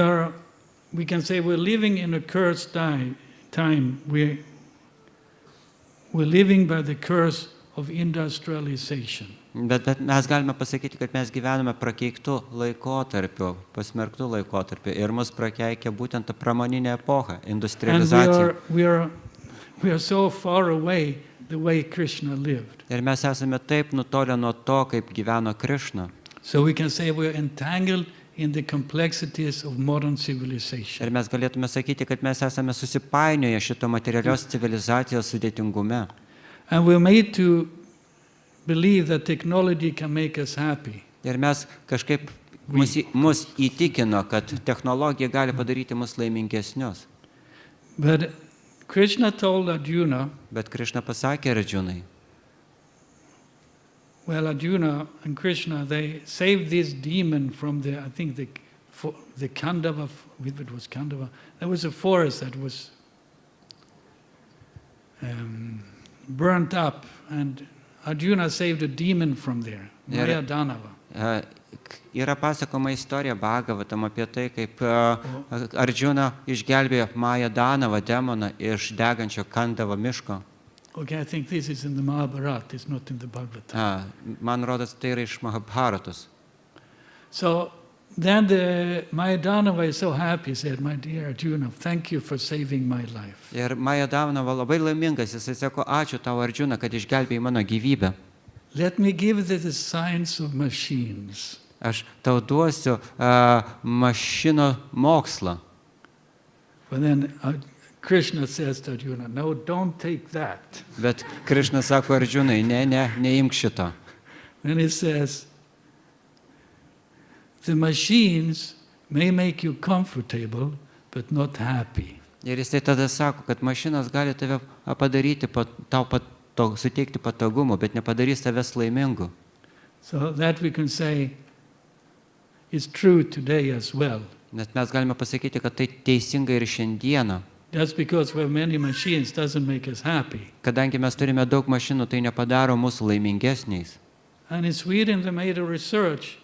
can say we're living in a cursed time. We're living by the curse of industrialization. Bet mes galime pasakyti, kad mes gyvename prakeiktų laikotarpiu, pasmerktų laikotarpiu. Ir mus prakeikia būtent ta pramoninė epocha, And industrializacija. we are so far away the way Krishna lived. Ir mes esame taip nutolę nuo to, kaip gyveno Krišna. So we can say we're entangled in the complexities of modern civilization. Ir mes galėtume sakyti, kad mes esame susipainioję šito materialios civilizacijos sudėtingume. And we're made to believe that technology can make us happy. Ir mes kažkaip mus įtikino, kad technologija gali padaryti mus laimingesnius. But Krishna told Arjuna, Bet Krišna pasakė Arjunai, well, Arjuna and Krishna, they saved this demon from the Khandava, if it was Khandava, there was a forest that was burnt up, and Arjuna saved a demon from there, Maya Danava. Yra pasakoma istorija Bhagavatam apie tai, kaip Arjuna išgelbėjo Mają Danavą demoną iš degančio Khandava miško. Okay, I think this is in the Mahabharata, it's not in the Bhagavatam. Man rodos, tai yra iš Mahabharatos. So then the Maya Danava is so happy, said, my dear Arjuna, thank you for saving my life. Ir Maja Danava labai laimingas, jisai sako, ačiū tau Arjuna, kad išgelbėjai mano gyvybę. Let me give thee the science of machines. Aš tau duosiu mašino mokslą. But then Krishna says to Arjuna, no, don't take that. Bet Krišna sako Arjunai, neimk šito. Then he says, the machines may make you comfortable, but not happy. Ir jisai tada sako, kad mašinos gali tave padaryti, suteikti patogumų, bet nepadarys tavęs laimingu. So that we can say is true today as well. Nes mes galime pasakyti, kad tai teisinga ir šiandieną. Just because we have many machines doesn't make us happy. Kadangi mes turime daug mašinų, tai nepadaro mūsų laimingesniais. And in Sweden they made a research,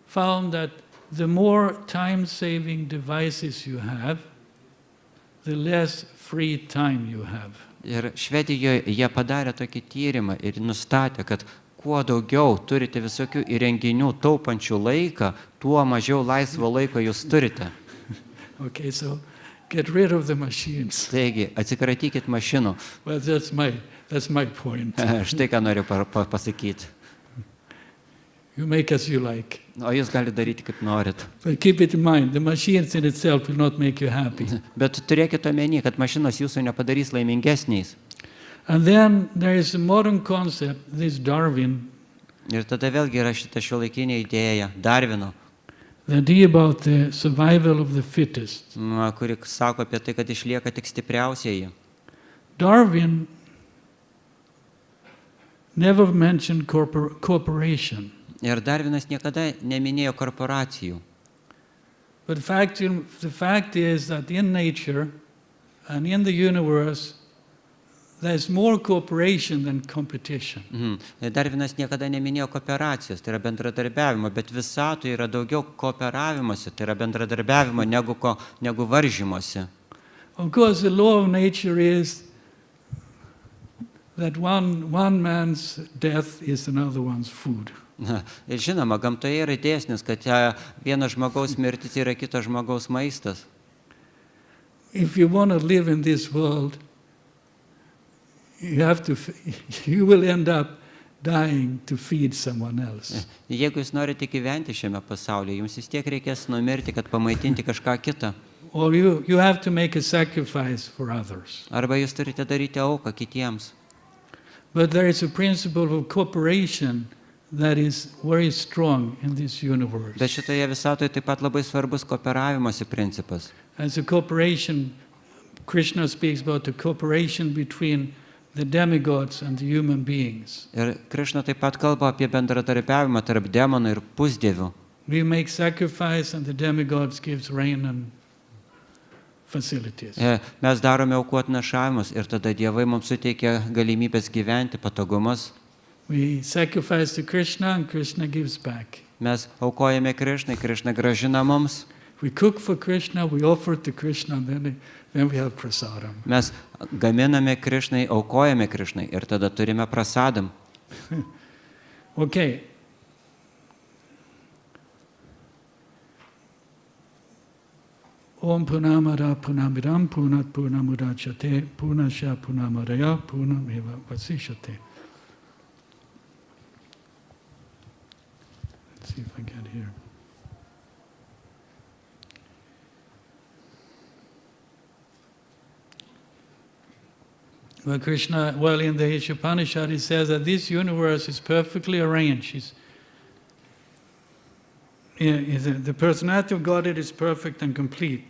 found that the more time-saving devices you have, the less free time you have. Ir Švedijoje jie padarė tokį tyrimą ir nustatė, kad kuo daugiau turite visokių įrenginių taupančių laiką, tuo mažiau laisvo laiko jūs turite. Okay, so get rid of the machines. Taigi, atsikratykit mašinų. Well, that's my point. Štai ką noriu pasakyti. You make as you like. O jūs galite daryti kaip norit. But keep it in mind, the machines in itself will not make you happy. Bet turėkite omeny, kad mašinos jūsų nepadarys laimingesniais. And then there is a modern concept, this Darwin, Ir tada vėlgi yra šita šiuolaikinė idėja Darvino, the idea about the survival of the fittest. kuri sako apie tai, kad išlieka tik stipriausieji. Darwin never mentioned cooperation. Ir Darvinas niekada neminėjo korporacijų. But the fact is that in nature and in the universe, there's more cooperation than competition. Darvinas niekada neminėjo kooperacijos, tai yra bendradarbiavimo, bet visatoje yra daugiau kooperavimuose, tai yra bendradarbiavimo negu varžymosi. Of course, the law of nature is that one man's death is another one's food. Ir žinoma, gamtoje yra dėsnis, kad vieno žmogaus mirtis yra kito žmogaus maistas. If you want to live in this world, you will end up dying to feed someone else. Jeigu jūs norite gyventi šiame pasaulyje, jums vis tiek reikės numirti, kad pamaitinti kažką kitą. Or you have to make a sacrifice for others. Arba jūs turite daryti auką kitiems. But there is a principle of cooperation that is very strong in this universe. Bet šitoje visatoje taip pat labai svarbus kooperavimosi principas. As a cooperation, Krishna speaks about the cooperation between the demigods and the human beings. Ir Krišna taip pat kalba apie bendradarbiavimą tarp demonų ir pusdievių. We make sacrifice and the demigods gives rain and facilities. Mes darome aukų atnašavimus ir tada Dievai mums suteikia galimybės gyventi, patogumus. We sacrifice to Krishna and Krishna gives back. Mes aukojame Krišnai, Krišna gražina mums. We cook for Krishna, we offer to Krishna, and then we have prasadam. Mes gaminame Krišnai, aukojame Krišnai ir tada turime prasadam. Okay. Om Purnamada Purnamidam Purnat Purnamudachyate Purnasya Purnamadaya Purnameva Vasishyate. Let's see if I get here. Well, Krishna, in the Ishopanishad, it says that this universe is perfectly arranged. The personality of Godhead is perfect and complete.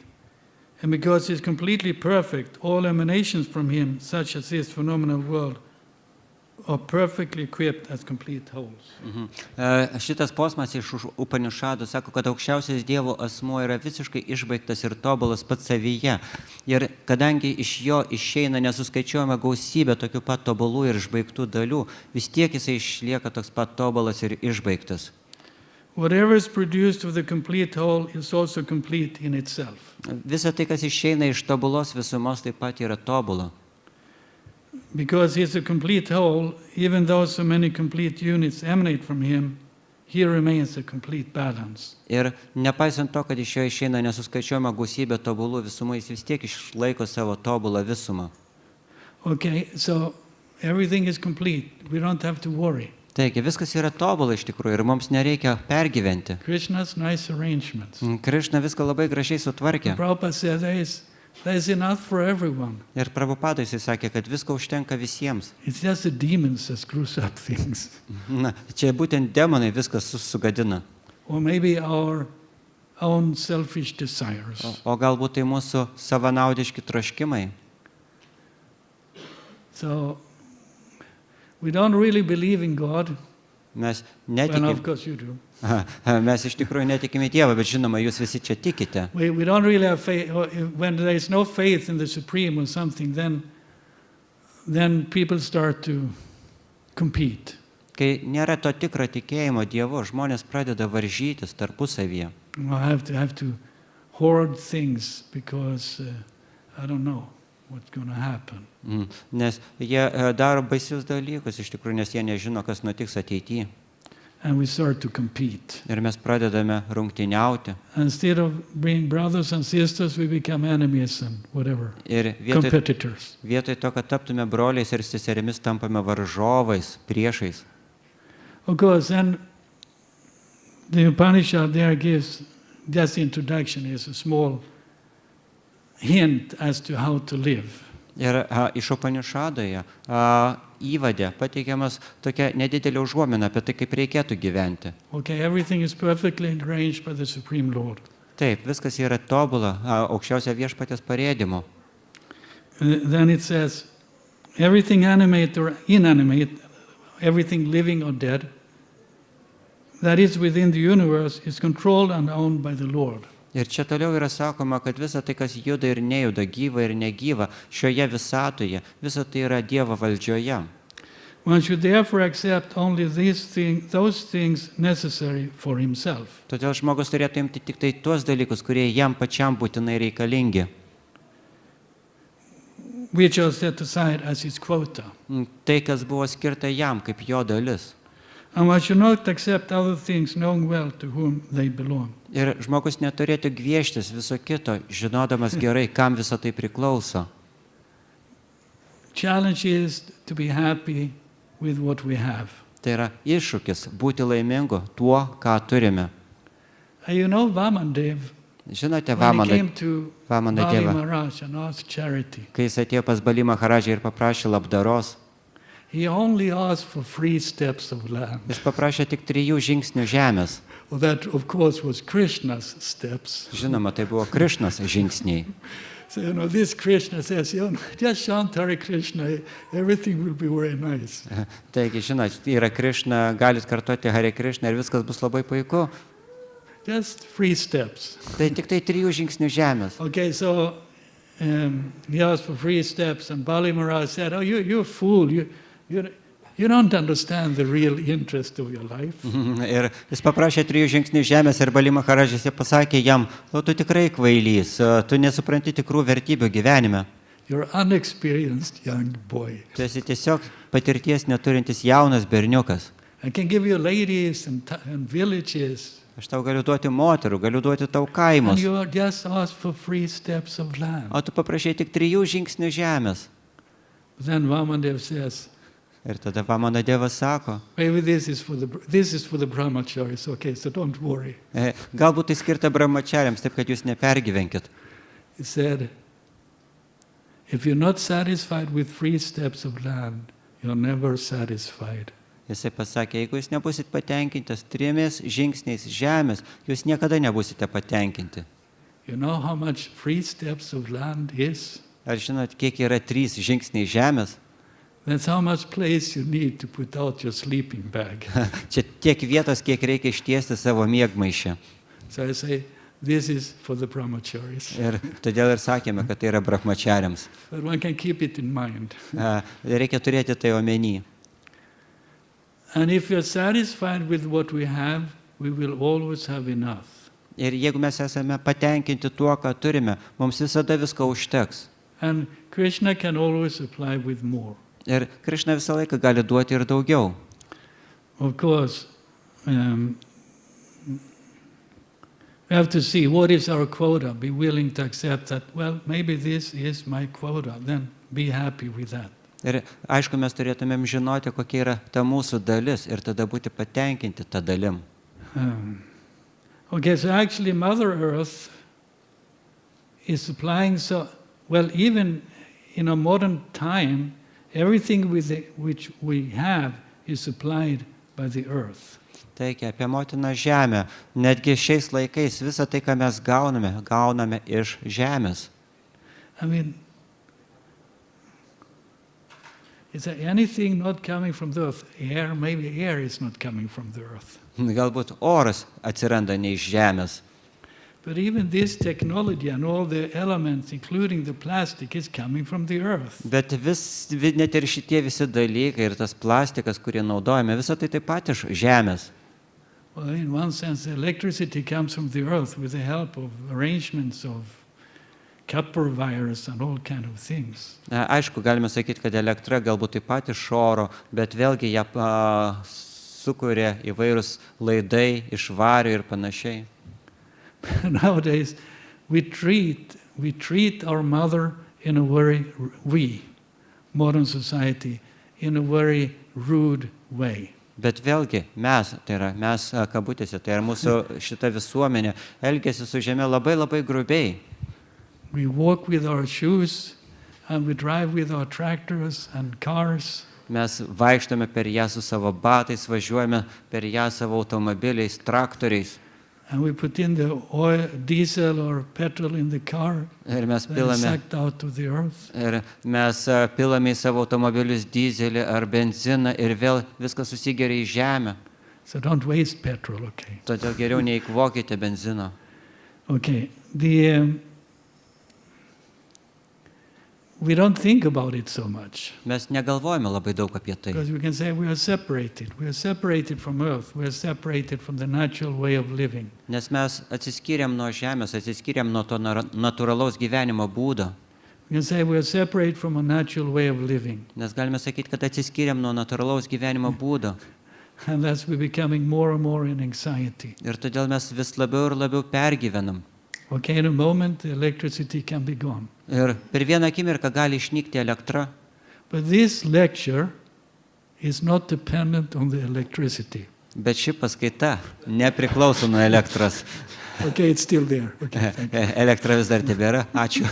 And because He's completely perfect, all emanations from Him, such as this phenomenal world, are perfectly equipped as complete wholes. Šitas posmas iš Upanišadų sako, kad aukščiausias Dievo asmuo yra visiškai išbaigtas ir tobulas pats savyje. Ir kadangi iš jo išeina nesuskaičiuojama gausybė tokių pat tobulų ir išbaigtų dalių, vis tiek jisai išlieka toks pat tobulas ir išbaigtas. Whatever is produced of the complete whole is also complete in itself. Visa tai, kas išeina iš tobulos visumos, taip pat yra tobula. Because He is a complete whole, even though so many complete units emanate from Him, He remains a complete balance. Ir nepaisant to, kad iš jo išeina nesuskaičiuojama gausybė tobulų visumų, jis vis tiek išlaiko savo tobulą visumą. Okay, so everything is complete. We don't have to worry. Taigi, viskas yra tobula iš tikrųjų ir mums nereikia pergyventi. Krishna's nice arrangements. Krišna viską labai gražiai sutvarkė. Prabhupada said there is enough for everyone. Ir Prabhupada jisai sakė, kad visko užtenka visiems. It's just the demons that screws up things. Na, čia būtent demonai viskas sugadina. Or maybe our own selfish desires. O galbūt tai mūsų savanaudiški troškimai. So we don't really believe in God. Mes Well, of netikim, course you do. mes iš tikrųjų netikime Dievą, bet žinoma, jūs visi čia tikite. We don't really have faith. When there is no faith in the Supreme or something, then people start to compete. Kai nėra to tikro tikėjimo Dievu, žmonės pradeda varžytis tarpusavyje. I have to hoard things because I don't know what's going to happen. Nes jie daro baisius dalykus, iš tikrųjų, nes jie nežino, kas nutiks ateityje. And we start to compete. Ir mes pradedame rungtyniauti. Instead of being brothers and sisters, we become enemies and whatever, Ir competitors. vietoj to, kad taptume broliais ir seserimis, tampame varžovais, priešais. Of course, then the Upanishad there gives, just the introduction is a small hint as to how to live. Ir iš Upanišadoje įvade pateikiamas tokia nedidelė užuomina apie tai, kaip reikėtų gyventi. Okay, everything is perfectly arranged by the Supreme Lord. Taip, viskas yra tobula, aukščiausio viešpaties parėdimo. Then it says, everything animate or inanimate, everything living or dead, that is within the universe is controlled and owned by the Lord. Ir čia toliau yra sakoma, kad visa tai, kas juda ir nejuda, gyva ir negyva, šioje visatoje, visa tai yra Dievo valdžioje. One should therefore accept only those things necessary for himself. Todėl žmogus turėtų imti tik tai tuos dalykus, kurie jam pačiam būtinai reikalingi. Which are set aside as his quota. Tai, kas buvo skirta jam kaip jo dalis. And one should not accept other things knowing well to whom they belong. Ir žmogus neturėtų gvieštis viso kito, žinodamas gerai, kam visą tai priklauso. Challenge is to be happy with what we have. Tai yra iššūkis būti laimingu tuo, ką turime. You know Vamandev, Žinote, when he came Vamanai, to Vamana Bali Deva, Maharaj and asked charity, kai jis atėjo pas Bali Maharadžą ir paprašė labdaros, he only asked for 3 steps of land. jis paprašė tik 3 žingsnių žemės. Well, that, of course, was Krishna's steps. Žinoma, tai buvo Krišnos žingsniai. So, this Krishna says, just chant Hare Krishna, everything will be very nice. Taigi, žinot, yra Krišna, galit kartoti Hare Krishna ir viskas bus labai puiku. Just 3 steps. Tai tik tai 3 žingsnių žemės. Okay, so he asked for 3 steps, and Bali Maharaj said, "Oh, you're a fool. You don't understand the real interest of your life." Ir jis paprašė 3 žingsnių žemės ir Bali Maharajas pasakė jam, o tu tikrai kvailys, tu nesupranti tikrų vertybių gyvenime. You're unexperienced young boy. Tu esi tiesiog patirties neturintis jaunas berniukas. I can give you ladies and villages. Aš tau galiu duoti moterų, galiu duoti tau And kaimus. you just ask for 3 steps of land. O tu paprašai tik 3 žingsnių žemės. Then Vamandev says, Ir tada va mano Dievas sako, maybe this is for the brahmacharis, okay, so don't worry. Galbūt tai skirta brahmachariams, taip kad jūs nepergyvenkit. He said, if you're not satisfied with 3 steps of land, you're never satisfied. Jisai pasakė, jeigu jūs nebusit patenkintas 3 žingsniais žemės, jūs niekada nebusite patenkinti. You know how much 3 steps of land is? Ar žinot, kiek yra 3 žingsniai žemės? That's how much place you need to put out your sleeping bag. Čia tiek vietos, kiek reikia ištiesti savo miegmaišį. So I say, this is for the brahmacharis. Ir todėl ir sakėme, kad tai yra brahmachariams. But one can keep it in mind. Reikia turėti tai omeny. And if you're satisfied with what we have, we will always have enough. Ir jeigu mes esame patenkinti tuo, ką turime, mums visada visko užteks. And Krishna can always supply with more. Ir Krišna visą laiką gali duoti ir daugiau. Of course, we have to see what is our quota, be willing to accept that, well, maybe this is my quota, then be happy with that. Ir aišku, mes turėtumėm žinoti, kokia yra ta mūsų dalis ir tada būti patenkinti tą dalim. Okay, so actually Mother Earth is supplying even in a modern time, everything which we have is supplied by the earth. Taigi, apie motiną žemę, netgi šiais laikais visą tai, ką mes gauname iš žemės. I mean, is there anything not coming from the earth? Air, maybe air is not coming from the earth. Galbūt oras atsiranda ne iš žemės. But even this technology and all the elements, including the plastic, is coming from the earth. Bet net ir šitie visi dalykai ir tas plastikas, kurį naudojame, visą tai taip pat iš žemės. Well, in one sense, the electricity comes from the earth with the help of arrangements of copper wires and all kind of things. Aišku, galime sakyti, kad elektra galbūt taip pat iš oro, bet vėlgi ją sukuria įvairūs laidai iš vario ir panašiai. Nowadays, we treat our mother in a modern society, in a very rude way. Bet vėlgi mes kabutėse, tai yra mūsų šita visuomenė, elgiasi su žeme labai labai grubiai. We walk with our shoes and we drive with our tractors and cars. Mes vaikštome per ją su savo batais, važiuojame per ją savo automobiliais, traktoriais. And we put in the oil, diesel or petrol in the car, Ir mes then it's sucked out to the earth. pilame į savo automobilius dizelį ar benziną ir vėl viskas susigeria į žemę. So don't waste petrol, okay? Todėl geriau neįkvokite benzino. Okay, we don't think about it so much. Mes negalvojame labai daug apie tai. Because we can say we are separated. We are separated from earth. We are separated from the natural way of living. Nes mes atsiskyrėm nuo žemės, atsiskyrėm nuo to natūralaus gyvenimo būdo. We can say we are separated from a natural way of living. Nes galime sakyti, kad atsiskyrėm nuo natūralaus gyvenimo būdo. And thus we're becoming more and more in anxiety. Ir todėl mes vis labiau ir labiau pergyvenam. Okay, in a moment the electricity can be gone. Ir per vieną akimirką gali išnykti elektra. But this lecture is not dependent on the electricity. Bet ši paskaita nepriklauso nuo elektros. Okay, it's still there. Okay, thank you. Elektra vis dar tebėra. Ačiū.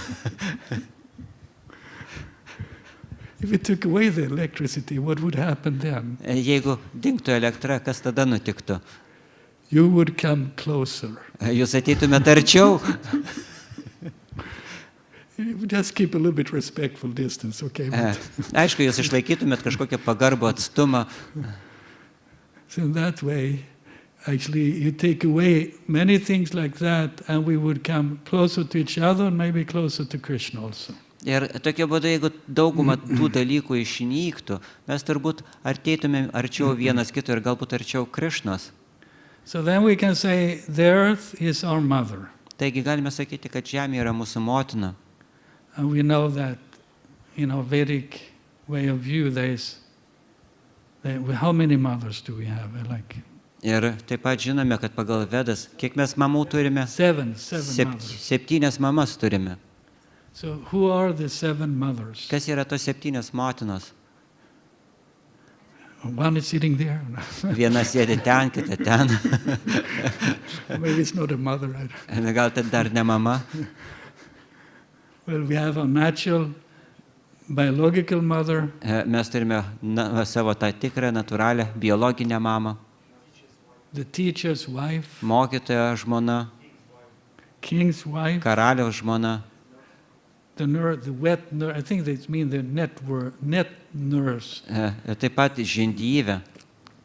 If we took away the electricity, what would happen then? Jeigu dingtų elektra, kas tada nutiktų? You would come closer. Jūs ateitumėte arčiau? Just keep a little bit respectful distance, okay? Aišku, jūs išlaikytumėt kažkokią pagarbų atstumą. So in that way, Actually, you take away many things like that, and we would come closer to each other, maybe closer to Krishna also. Ir tokiu būdu, jeigu dauguma tų dalykų išnyktų, mes turbūt artėtumėm arčiau vienas kito ir galbūt arčiau Krišnos. So then we can say the earth is our mother. Taigi galime sakyti, kad Žemė yra mūsų motina. And we know that in our Vedic way of view, how many mothers do we have? Ir taip pat žinome, kad pagal Vedas, kiek mes mamų turime? Seven mothers. 7 mamas turime. So who are the 7 mothers? Kas yra tos 7 motinos? One is sitting there. Viena sėdi ten, kita ten. Maybe it's not a mother. Gal tai dar ne mama? Well, we have a natural, biological mother. Mes turime savo tą tikrą, natūralią, biologinę mamą. The teacher's wife. Mokytojo žmona. King's wife. Karaliaus žmona. The wet nurse, I think they mean the net nurse. Taip pat žindyvė.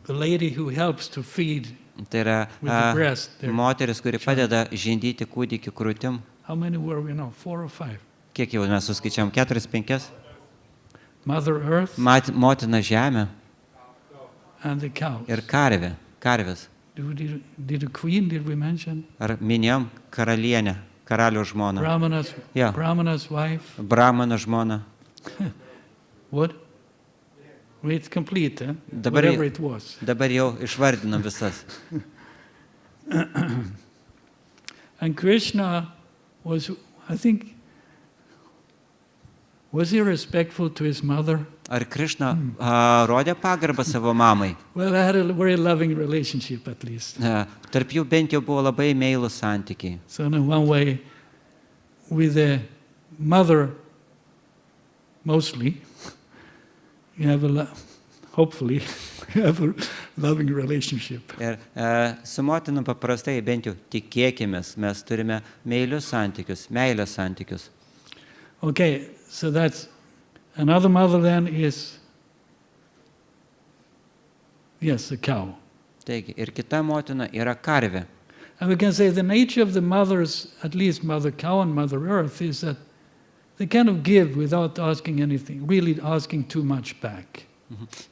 The lady who helps to feed Tai yra with the breast. moteris, kuri padeda žindyti kūdikį krūtim. How many were we now? 4 or 5? Kiek jau mes suskaičiavom? 4, 5? Mother Earth Motina Žemė and the cows. ir karvės. Did the queen, did we mention? Ar minėjom karalienę, karalių žmoną? Brahmana's wife. Brahmano žmona. What? Well, it's complete, eh? Dabar Whatever it was. Dabar jau išvardinom visas. And Krishna was, I think, was he respectful to his mother? Ar Krišna rodė pagarbą savo mamai? Well, they had a very loving relationship, at least. Tarp jų bent jau buvo labai meilūs santykiai. So in one way, with the mother, mostly, you have hopefully, you have a loving relationship. Ir su motinom paprastai, bent jau tikėkimės, mes turime meilius santykius, meilės santykius. Okay, so that's another mother then is, yes, a cow. Taigi, ir kita motina yra karvė. And we can say the nature of the mothers, at least Mother Cow and Mother Earth, is that they kind of give without asking anything, really asking too much back.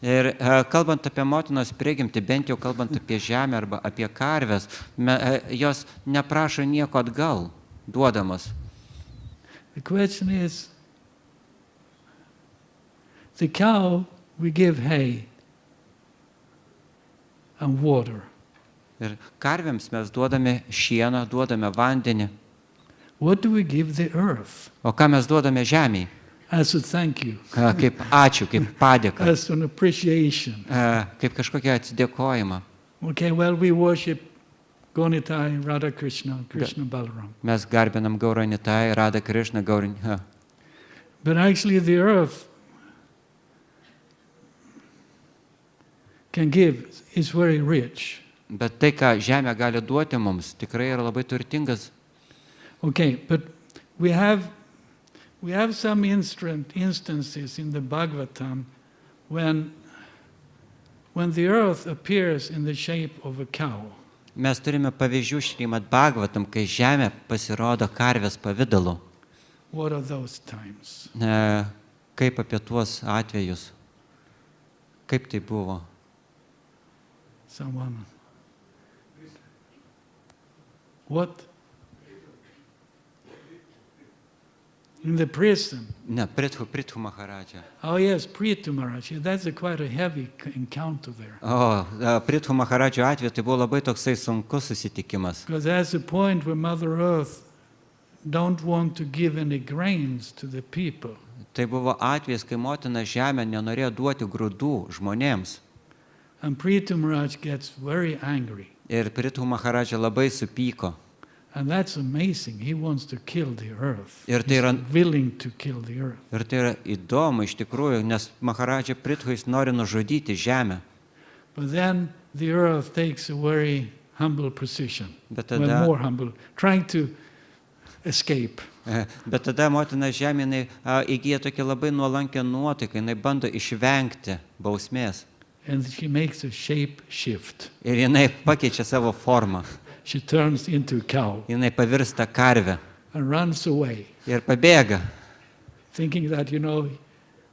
Ir kalbant apie motinos prigimtį, bent jau kalbant apie žemę arba apie karves, jos neprašo nieko atgal, duodamas. The question is, the cow, we give hay and water. Ir karvėms mes duodame šieną, duodame vandenį. What do we give the earth? O ką mes duodame žemėj? As a thank you. Kaip ačiū, kaip padėka. As an appreciation. Kaip kažkokią atsidėkojimą. Okay, well, we worship Gaunitai, Radha Krishna, Krishna Balaram. Mes garbinam Gauranitai, Radha Krishna, Gauranitai. But actually the earth can give is very rich. Bet tai, ką žemė gali duoti mums, tikrai yra labai turtingas. Okay, but we have some instances in the Bhagavatam when the earth appears in the shape of a cow. Mes turime pavyzdžių Šrimad Bhagavatam, kai žemė pasirodo karvės pavidalu. What are those times? Kaip apie tuos atvejus? Kaip tai buvo? Someone. What? In the prison. Ne, Prithu Maharaja. Oh yes, Prithu Maharaj. That's quite a heavy encounter there. Prithu Maharajo atveju tai buvo labai toksai sunkus susitikimas. Because there's a point where Mother Earth don't want to give any grains to the people. Tai buvo atvejis, kai motina žemė nenorėjo duoti grūdų žmonėms. And Prithu Maharaj gets very angry. Ir Prithu Maharaja labai supyko. And that's amazing. He wants to kill the earth. Ir tai yra, He's willing to kill the earth. ir tai yra įdomu iš tikrųjų, nes Maharaja Prithu jis nori nužudyti žemę. But then the earth takes a very humble position. Bet Well, tada, more humble, trying to escape. bet tada motina žemė jinai įgyja tokią labai nuolankę nuotaiką, jinai bando išvengti bausmės. and she makes a shape shift. ir jinai pakeičia savo formą. She turns into a cow Jinai pavirsta karvę and runs away, ir pabėga. thinking that,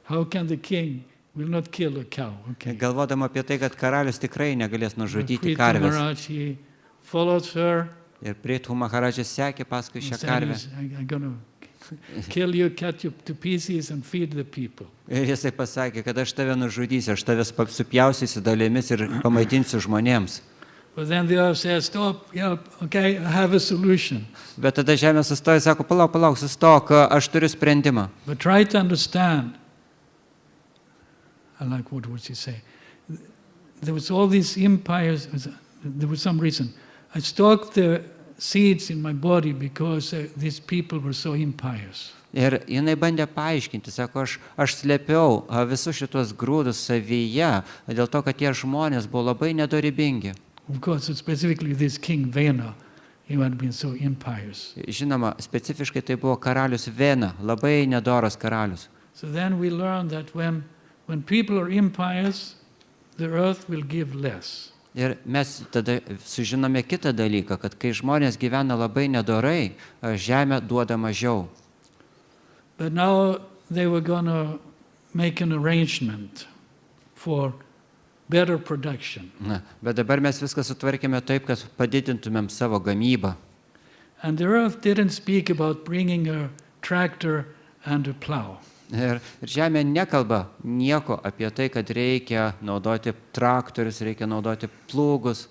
how can the king will not kill a cow? Okay. Galvodama apie tai, kad karalius tikrai negalės nužudyti Prithu karvės. Maharaj, he follows her. Ir Prithu Maharadžas sekė paskui šią karvę. I'm going to kill you, cut you to pieces and feed the people. Ir jisai pasakė, kad aš tave nužudysiu, aš tave supjaustysiu dalimis ir pamaitinsiu žmonėms. But then the earth says, stop, okay, I have a solution. Bet tada žemė sustoja, sako, palauk, sustok, aš turiu sprendimą. But try to understand. I like what would she say. There was all these empires, there was some reason. I stocked the seeds in my body because these people were so impious. Ir jinai bandė paaiškinti, sako, aš slėpiau visus šitos grūdus savyje, dėl to, kad tie žmonės buvo labai nedorybingi. Of course, specifically this king Vena, he had been so impious. Žinoma, specifiškai tai buvo karalius Vena, labai nedoras karalius. So then we learn that when people are impious, the earth will give less. Ir mes tada sužinome kitą dalyką, kad kai žmonės gyvena labai nedorai, žemė duoda mažiau. But now they were going to make an arrangement for better production. Na, bet dabar mes viską sutvarkėme taip, kad padidintumėm savo gamybą. And the earth didn't speak about bringing a tractor and a plow. Ir žemė nekalba nieko apie tai, kad reikia naudoti traktorius, reikia naudoti plūgus.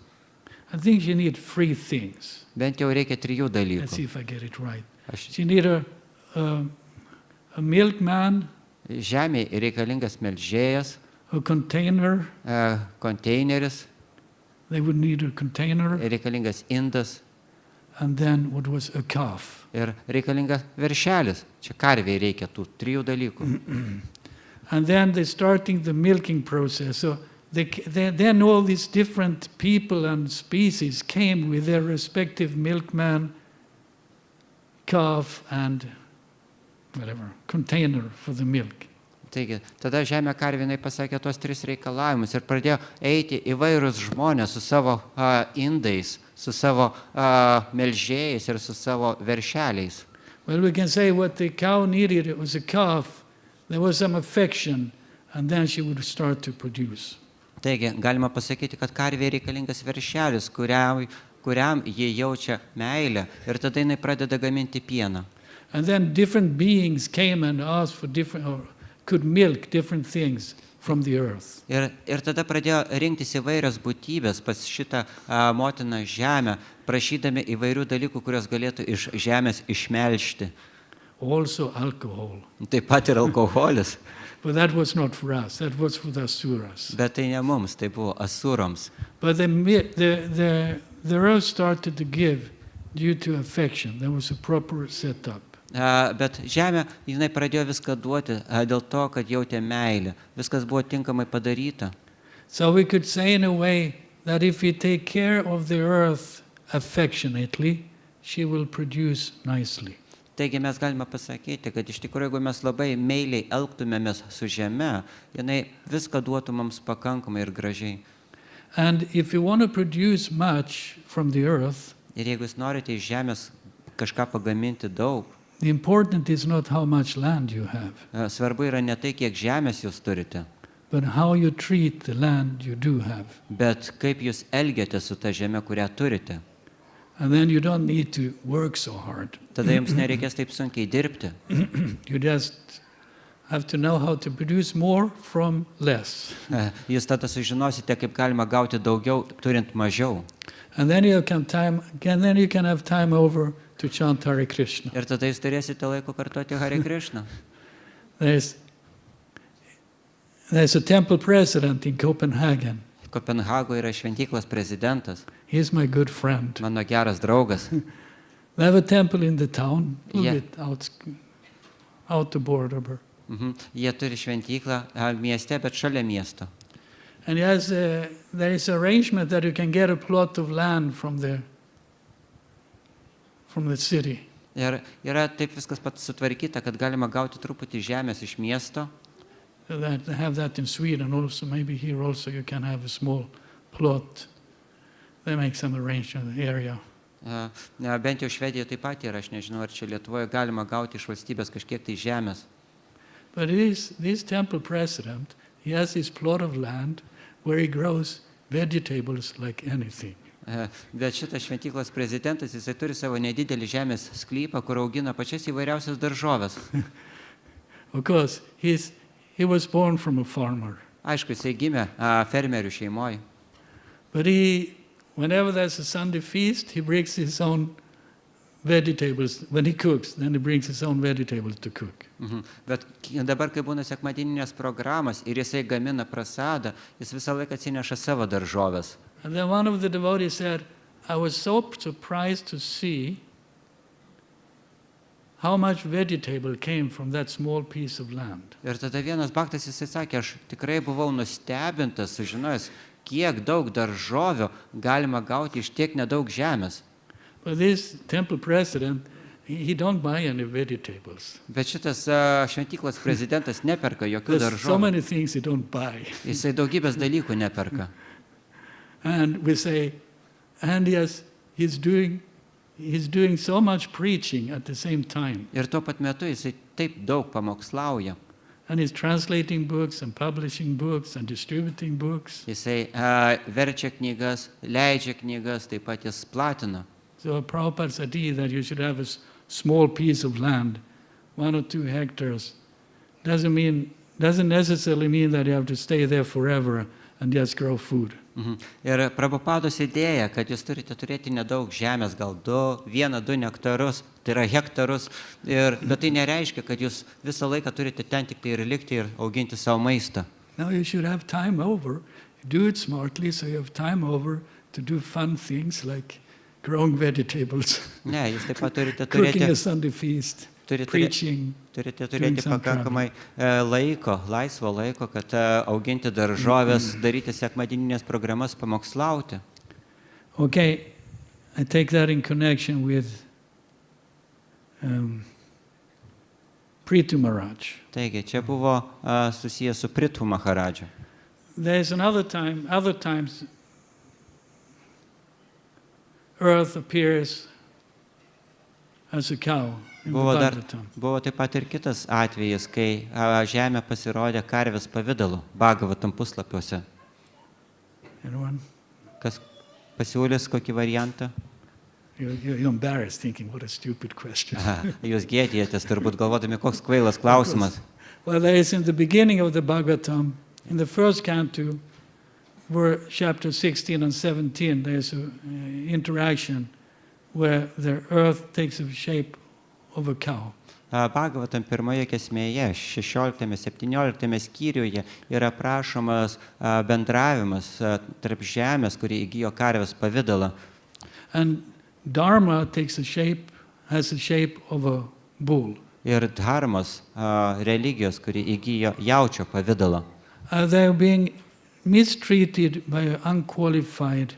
I think you need three things. Bent jau reikia 3 Let's see dalykų. if I get it right. Aš- You need a milkman, Žemė reikalingas melžėjas, a container. konteineris, They would need a container, reikalingas indas and then what was a calf. ir reikalingas veršelis. Čia karviai reikia tų 3 dalykų. And then they're starting the milking process. So then all these different people and species came with their respective milkman, calf, and whatever, container for the milk. Taigi, tada žemė karvinai pasakė tuos 3 reikalavimus ir pradėjo eiti įvairūs žmonės su savo indais, su savo melžėjais ir su savo veršeliais. Well, we can say what the cow needed, it was a calf. There was some affection, and then she would start to produce. Taigi, galima pasakyti, kad karvė reikalingas veršelis, kuriam jie jaučia meilę ir tada jinai pradeda gaminti pieną. And then different beings came and asked for or could milk different things from the earth. Ir tada pradėjo rinktis įvairios būtybės pas šitą motiną žemę, prašydami įvairių dalykų, kurios galėtų iš žemės išmelžti. Also alcohol. Taip pat ir alkoholis, But that was not for us, that was for the Asuras. bet tai ne mums, tai buvo asurams. But the earth started to give due to affection. There was a proper setup. Bet žemė, jinai pradėjo viską duoti dėl to, kad jautė meilę. Viskas buvo tinkamai padaryta. So we could say in a way that if we take care of the earth affectionately, she will produce nicely. Taigi mes galime pasakyti, kad iš tikrųjų, jeigu mes labai meiliai elgtumėmės su žeme, jinai viską duotų mums pakankamai ir gražiai. And if you want to produce much from the earth, Ir jeigu jūs norite iš žemės kažką pagaminti daug, the important is not how much land you have, svarbu yra ne tai, kiek žemės jūs turite, but how you treat the land you do have. bet kaip jūs elgiate su ta žeme, kurią turite. And then you don't need to work so hard. Tada jums nereikės taip sunkiai dirbti. You just have to know how to produce more from less. Jūs tada sužinosite, kaip galima gauti daugiau, turint mažiau. And then you can have time over to chant Hare Krishna. Ir tada jūs turėsite laiko kartuoti Hare Krishna. There's a temple president in Copenhagen. Kopenhagoje yra šventyklos prezidentas, He's my good friend. mano geras draugas. They have a temple in the town, a little Yeah. bit out the border. Jie turi šventyklą mieste, bet šalia miesto. And there is arrangement that you can get a plot of land from the city. Ir yra taip viskas pat sutvarkyta, kad galima gauti truputį žemės iš miesto. that they have that in Sweden also. Maybe here also you can have a small plot. They make some arrangement in the area. Bent jau Švedijoje taip pat yra, aš nežinau, ar čia Lietuvoje galima gauti iš valstybės kažkiek tai žemės. But this temple president, he has his plot of land where he grows vegetables like anything. Bet šitas šventyklos prezidentas, jisai turi savo nedidelį žemės sklypą, kur augina pačias įvairiausias daržoves. Of course, he was born from a farmer. Aišku, jisai gimė fermerių šeimoje. But whenever there's a Sunday feast, he brings his own vegetables. When he cooks, then he brings his own vegetables to cook. Bet dabar, kai būna sekmadieninės programas ir jisai gamina prasadą, jis visą laiką atsineša savo daržoves. And then one of the devotees said, I was so surprised to see how much vegetable came from that small piece of land. Ir tada vienas baktas jisai sakė, aš tikrai buvau nustebintas, sužinojęs, kiek daug daržovių galima gauti iš tiek nedaug žemės. But this temple president, he don't buy any vegetables. Bet šitas šventyklos prezidentas neperka jokių There's so daržovių. many things he don't buy. Jisai daugybės dalykų neperka. And we say, and yes, he's doing so much preaching at the same time. Ir tuo pat metu jisai taip daug pamokslauja. And he's translating books and publishing books and distributing books. Jisai verčia knygas, leidžia knygas, taip pat jis platina. So Prabhupada said that you should have a small piece of land, 1 or 2 hectares. Doesn't necessarily mean that you have to stay there forever and just grow food. Ir Prabhupados idėja, kad jūs turite turėti nedaug žemės, gal 1-2 nektarus, tai yra hektarus, bet tai nereiškia, kad jūs visą laiką turite ten tik tai ir likti ir auginti savo maistą. Now you should have time over. Do it smartly so you have time over to do fun things like growing vegetables, Ne, jūs taip pat turite cooking turėti, a Sunday feast, preaching. turite doing turėti some pakankamai laiko, laisvo laiko, kad auginti daržoves, daryti sekmadieninės programas, pamokslauti. Okay, I take that in connection with Prithu Maharaj. Taigi, čia buvo susijęs su Prithu Maharadžu. There's other times, earth appears as a cow in the Bhagavatam. Buvo taip pat ir kitas atvejis, kai žemė pasirodė karvės pavidalu Bhagavatam puslapiuose. Anyone? Kas pasiūlys kokį variantą? You're embarrassed thinking, what a stupid question. Jūs gėdijatės, turbūt galvodami, koks kvailas klausimas. Well, there is in the beginning of the Bhagavatam, in the first canto, where chapter 16 and 17, there's an interaction where the earth takes the shape of a cow. Bhagavatam pirmoje giesmėje, 16-17 skyriuje yra prašomas bendravimas tarp žemės, kuri įgijo karvės pavidalą. And Dharma has the shape of a bull. Ir dharmos religijos, kuri įgijo jaučio pavidalą. They're being mistreated by an unqualified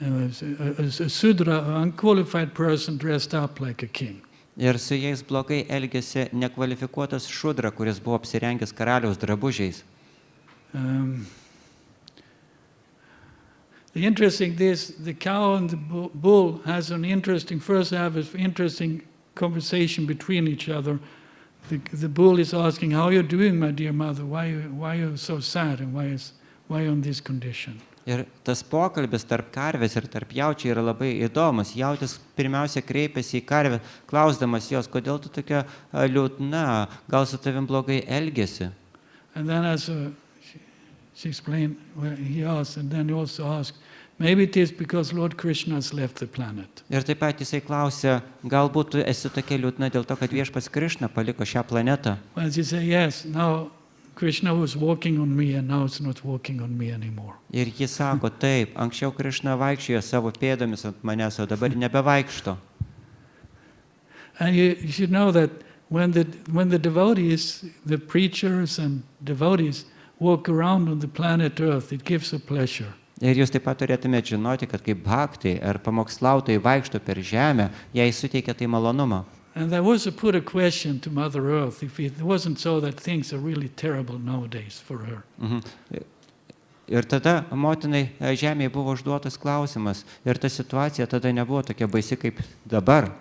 a Sudra, an unqualified person dressed up like a king. Ir su jais blogai elgėsi nekvalifikuotas šudra, kuris buvo apsirengęs karaliaus drabužiais. The interesting the cow and the bull has an interesting, first have an interesting conversation between each other. The bull is asking, how are you doing, my dear mother? Why are you so sad and why are you in this condition? Ir tas pokalbis tarp karvės ir tarp jaučio yra labai įdomus. Jautis pirmiausia kreipiasi į karvę, klausdamas jos, kodėl tu tokia liūdna, gal su tavim blogai elgėsi. And then she explained, he asked, and then he also asked, maybe it is because Lord Krishna has left the planet. Ir taip pat jisai klausė, galbūt tu esi tokia liūdna dėl to, kad viešpats Krišna paliko šią planetą. Well, she said, yes, now Krishna was walking on me and now it's not walking on me anymore. Ir jis sako, taip, anksčiau Krišna vaikščiojo savo pėdomis ant manęs, o dabar nebevaikšto. And you should know that when the devotees, the preachers and devotees walk around on the planet Earth, it gives a pleasure. Ir jūs taip pat turėtumėte žinoti, kad kaip bhaktai ar pamokslautojai vaikšto per žemę, jai suteikia tai malonumą. And I was to put a question to Mother Earth if it wasn't so that things are really terrible nowadays for her. Ir tada motinai žemėje buvo užduotas klausimas. Ir ta situacija tada nebuvo tokia baisi kaip dabar.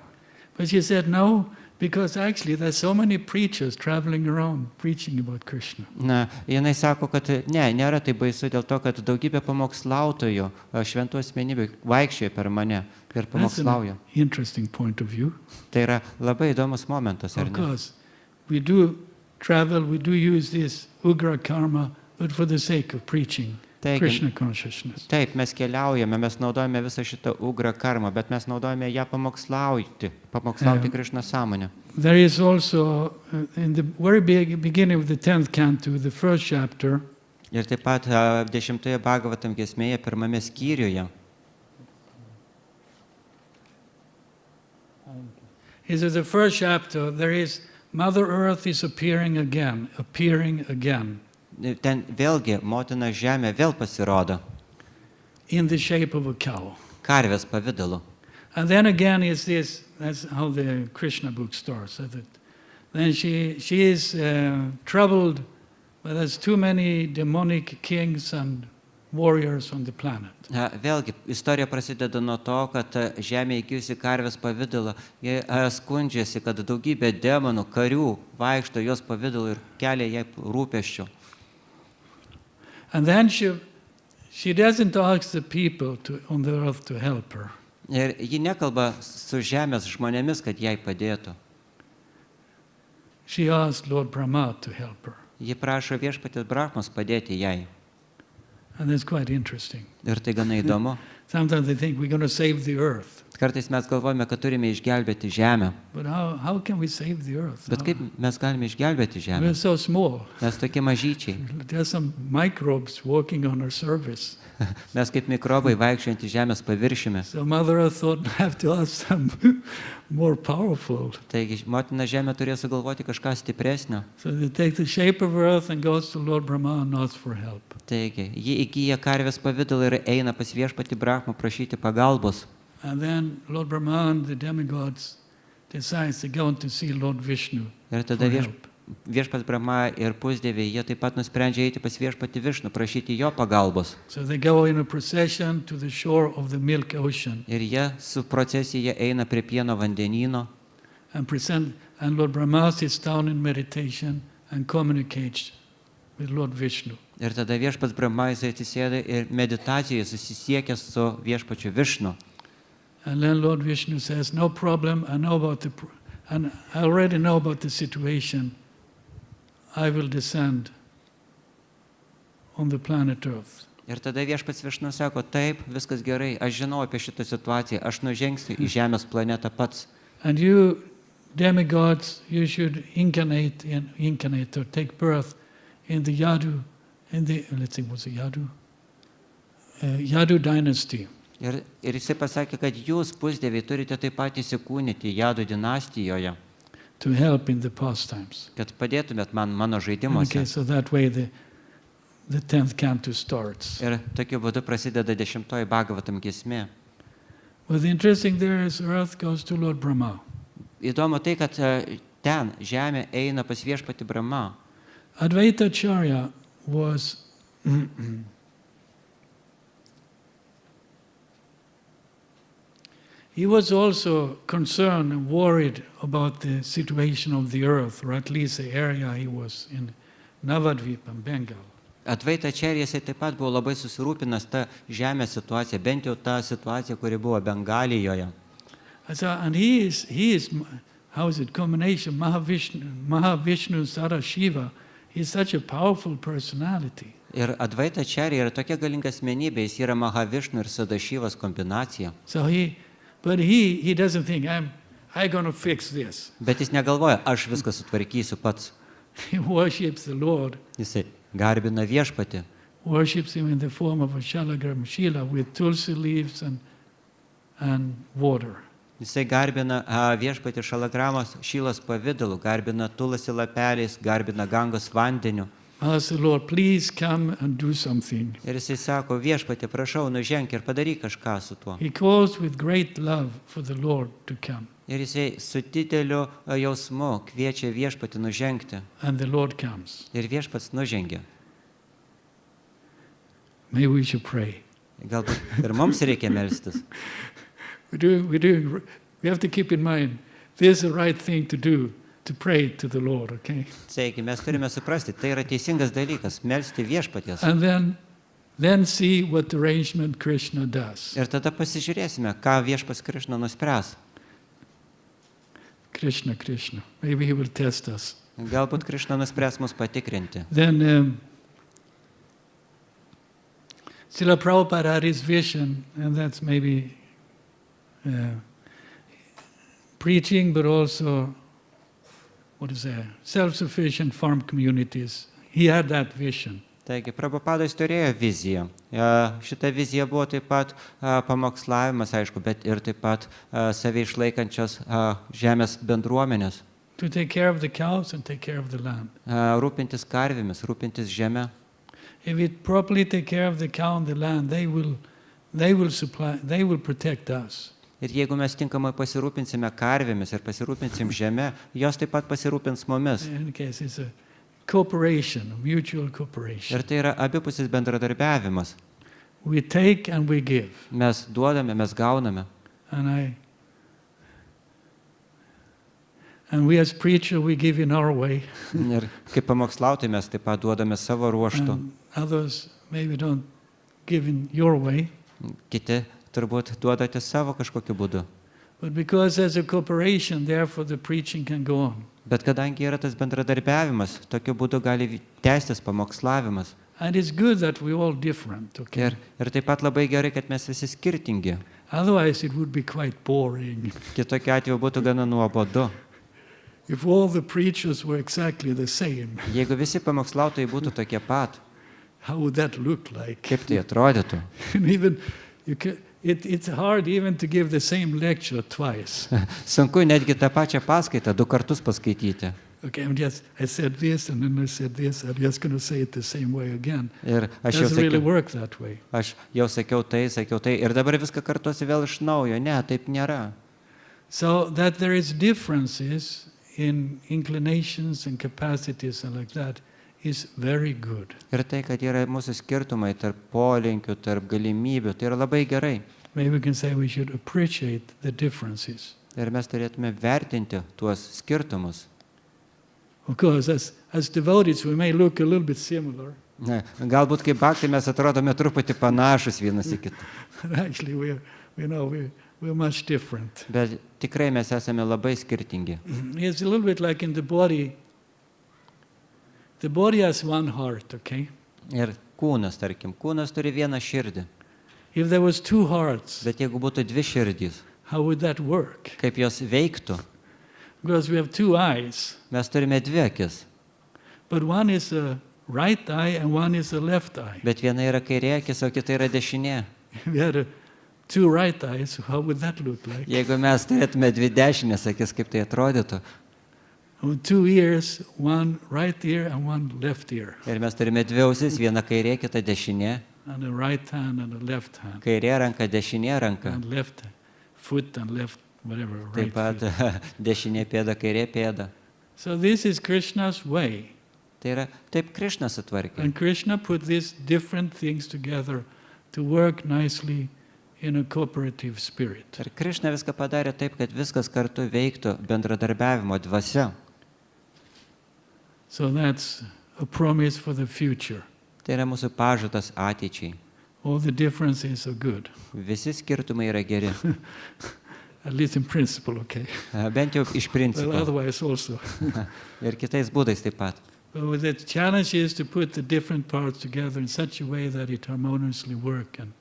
But she said no, because actually there's so many preachers traveling around preaching about Krishna. Na, jinai sako, kad ne, nėra tai baisu dėl to, kad daugybė pamokslautojų, šventų asmenybių vaikščioja per mane ir That's pamokslauja. an interesting point of view. Tai yra labai įdomus momentas, ar Of ne? course, we do travel, we do use this ugra karma, but for the sake of preaching Taigi- Krishna consciousness. Taip, mes keliaujame, mes naudojame visą šitą ugrą karmą, bet mes naudojame ją pamokslauti Krišną sąmonę. There is also, in the very beginning of the 10th canto, the first chapter, Ir taip pat 10 Bhagavatam giesmėje, pirmame skyriuje, is that the first chapter, there is Mother Earth is appearing again. ten vėlgi motina žemė vėl pasirodo In the shape of a cow. karvės pavidalu. And then again is this, that's how the Krishna book starts. Then she is troubled, but there's too many demonic kings and warriors on the planet. Vėlgi, istorija prasideda nuo to, kad žemė įgijusi karvės pavydalą, jie skundžiasi, kad daugybė demonų, karių vaikšto jos pavidalu ir kelia jai rūpesčių. And then she doesn't ask the people on the earth to help her. Ir ji nekalba su žemės žmonėmis, kad jai padėtų. She asked Lord Brahma to help her. Ji prašo viešpaties Brahmos padėti jai. And that's quite interesting. Ir tai gana įdomu. Sometimes they think we're going to save the earth. Kartais mes galvojame, kad turime išgelbėti žemę. But how can we save the earth? Bet kaip mes galime išgelbėti žemę? We're so small. Mes tokie mažyčiai. There's some microbes walking on our surface. Mes kaip mikrobai vaikščiojantys žemės paviršiumi. So Mother Earth thought, I have to ask some more powerful. Taigi motina žemė turėjo sugalvoti kažką stipresnio. So they take the shape of Earth and goes to Lord Brahma and asks for help. Taigi, ji įgyja karvės pavidalą ir eina pas viešpatį Brahmą prašyti pagalbos. And then Lord Brahma and the demigods decides to go to see Lord Vishnu Ir for tada help. viešpats Brahma ir pusdieviai, jie taip pat nusprendžia eiti pas viešpatį Višnu, prašyti jo pagalbos. So they go in a procession to the shore of the Milk Ocean Ir jie su procesija eina prie pieno vandenyno. and Lord Brahma sits down in meditation and communicates with Lord Vishnu. Ir tada viešpats Brahma jisai atsisėda ir meditacijoje susisiekia su viešpačiu Višnu. And then Lord Vishnu says, no problem, I already know about the situation. I will descend on the planet Earth. Ir tada viešpats Višnu sako, taip, viskas gerai, aš žinau apie šitą situaciją, aš nužengsiu į Žemės planetą pats. And you, demigods, you should incarnate or take birth in the Yadu, let's see, what's it, Yadu? Yadu dynasty. Ir jisai pasakė, kad jūs, pusdieviai, turite taip pat įsikūnyti Jadų dinastijoje, to help in the pastimes. kad padėtumėt man mano žaidimuose. Okay, so that way the 10th canto starts. Ir tokiu būdu prasideda 10 Bhagavatam giesmė. Well, the interesting there is Earth goes to Lord Brahma. Įdomu tai, kad ten žemė eina pas viešpatį Brahma. Advaita Acharya was he was also concerned and worried about the situation of the earth, or at least the area he was in, Navadvipa, Bengal. Advaita Acharya jisai taip pat buvo labai susirūpinęs tą žemės situaciją, bent jau tą situaciją, kuri buvo Bengalijoje. And he is, how is it, combination, Mahavishnu, Sadashiva. He's such a powerful personality. Ir Advaita Acharya yra tokia galinga asmenybė, jis yra Mahavišnu ir Sadašivas kombinacija. So he doesn't think, I'm going to fix this. Bet jis negalvoja, aš viską sutvarkysiu pats. He worships the Lord, Jisai garbina viešpatį. worships him in the form of a shalagram shila with tulsi leaves and water. Jisai garbina viešpatį šalagramos šilos pavidalu, garbina tulasi lapeliais, garbina gangos vandeniu. Ask the Lord, please come and do something. Ir jisai sako, viešpatie, prašau, nuženk ir padaryk kažką su tuo. He calls with great love for the Lord to come. Ir jisai su dideliu jausmu kviečia viešpatį nužengti. And the Lord comes. Ir viešpats nužengia. Maybe we should pray. Galbūt ir mums reikia melstis. We have to keep in mind, this is the right thing to do, to pray to the Lord, okay? Sveiki, mes turime suprasti, tai yra teisingas dalykas, melsti viešpaties. And then see what arrangement Krishna does. Ir tada pasižiūrėsime, ką viešpas Krišna nuspręs. Krishna. Maybe he will test us. Galbūt Krišna nuspręs mus patikrinti. Then Srila Prabhupada had his vision, and that's maybe preaching, but also, self-sufficient farm communities. He had that vision. Taigi, Prabhupadas turėjo viziją. Šita vizija buvo taip pat pamokslavimas, aišku, bet ir taip pat save išlaikančios žemės bendruomenės. To take care of the cows and take care of the land. Rūpintis karvėmis, rūpintis žeme. If we properly take care of the cow and the land, they will protect us. Ir jeigu mes tinkamai pasirūpinsime karvėmis ir pasirūpinsim žeme, jos taip pat pasirūpins mumis. In case it's a cooperation, a mutual cooperation. Ir tai yra abipusis bendradarbiavimas. We take and we give. Mes duodame, mes gauname. And we as preacher, we give in our way. Ir kaip pamokslautai mes taip pat duodame savo ruoštų. And others maybe don't give in your way. Kiti turbūt duodate savo kažkokiu būdu. But because there's a cooperation, therefore the preaching can go on. Bet kadangi yra tas bendradarbiavimas, tokiu būdu gali tęstis pamokslavimas. And it's good that we're all different, okay? Ir taip pat labai gerai, kad mes visi skirtingi. Otherwise it would be quite boring. Kitokiu atveju būtų gana nuobodu. If all the preachers were exactly the same, Jeigu visi pamokslautojai būtų tokie pat, how would that look like? kaip tai atrodytų? And even it's hard even to give the same lecture twice. Sunku netgi tą pačią paskaitą 2 kartus paskaityti. Okay, I said this and then I said this. I'm just going to say it the same way again. Ir aš Doesn't really work that way. jau sakiau tai ir dabar viską kartuosiu vėl iš naujo. Ne, taip nėra. So that there is differences in inclinations and capacities and like that is very good. Ir tai, kad yra mūsų skirtumai tarp polinkių, tarp galimybių, tai yra labai gerai. Maybe we can say we should appreciate the differences. Ir mes turėtume vertinti tuos skirtumus. Of course, as devotees, we may look a little bit similar. Galbūt kaip bhaktai mes atrodome truputį panašus vienas į kitą. But actually, we're much different. Bet tikrai mes esame labai skirtingi. It's a little bit like in the body. The body has one heart, okay? Ir kūnas, tarkim, kūnas turi vieną širdį. If there was 2 hearts, Bet jeigu būtų 2 širdys, how would that work? kaip jos veiktų? Because we have 2 eyes, Mes turime 2 akis, but one is a right eye and one is a left eye. bet viena yra kairė akis, o kita yra dešinė. If we had 2 right eyes, how would that look like? Jeigu mes turėtume 2 dešinės akis, kaip tai atrodytų? 2 ears, one right ear and one left ear, Ir mes turime 2 ausis, viena kairė, kita dešinė. and a right hand and a left hand, Kairė ranka, dešinė ranka. and left foot and left whatever, right Taip pat foot. dešinė pėda, kairė pėda. So this is Krishna's way. Tai yra, taip Krišna sutvarkė. And Krishna put these different things together to work nicely in a cooperative spirit. Ir Krišna viską padarė taip, kad viskas kartu veiktų bendradarbiavimo dvasia. So that's a promise for the future. Tai yra mūsų pažadas ateičiai. All the differences are good, Visi skirtumai yra geri. at least in principle, okay? Bent jau iš Well, principo. otherwise also. Ir kitais būdais taip pat. But the challenge is to put the different parts together in such a way that it harmoniously works and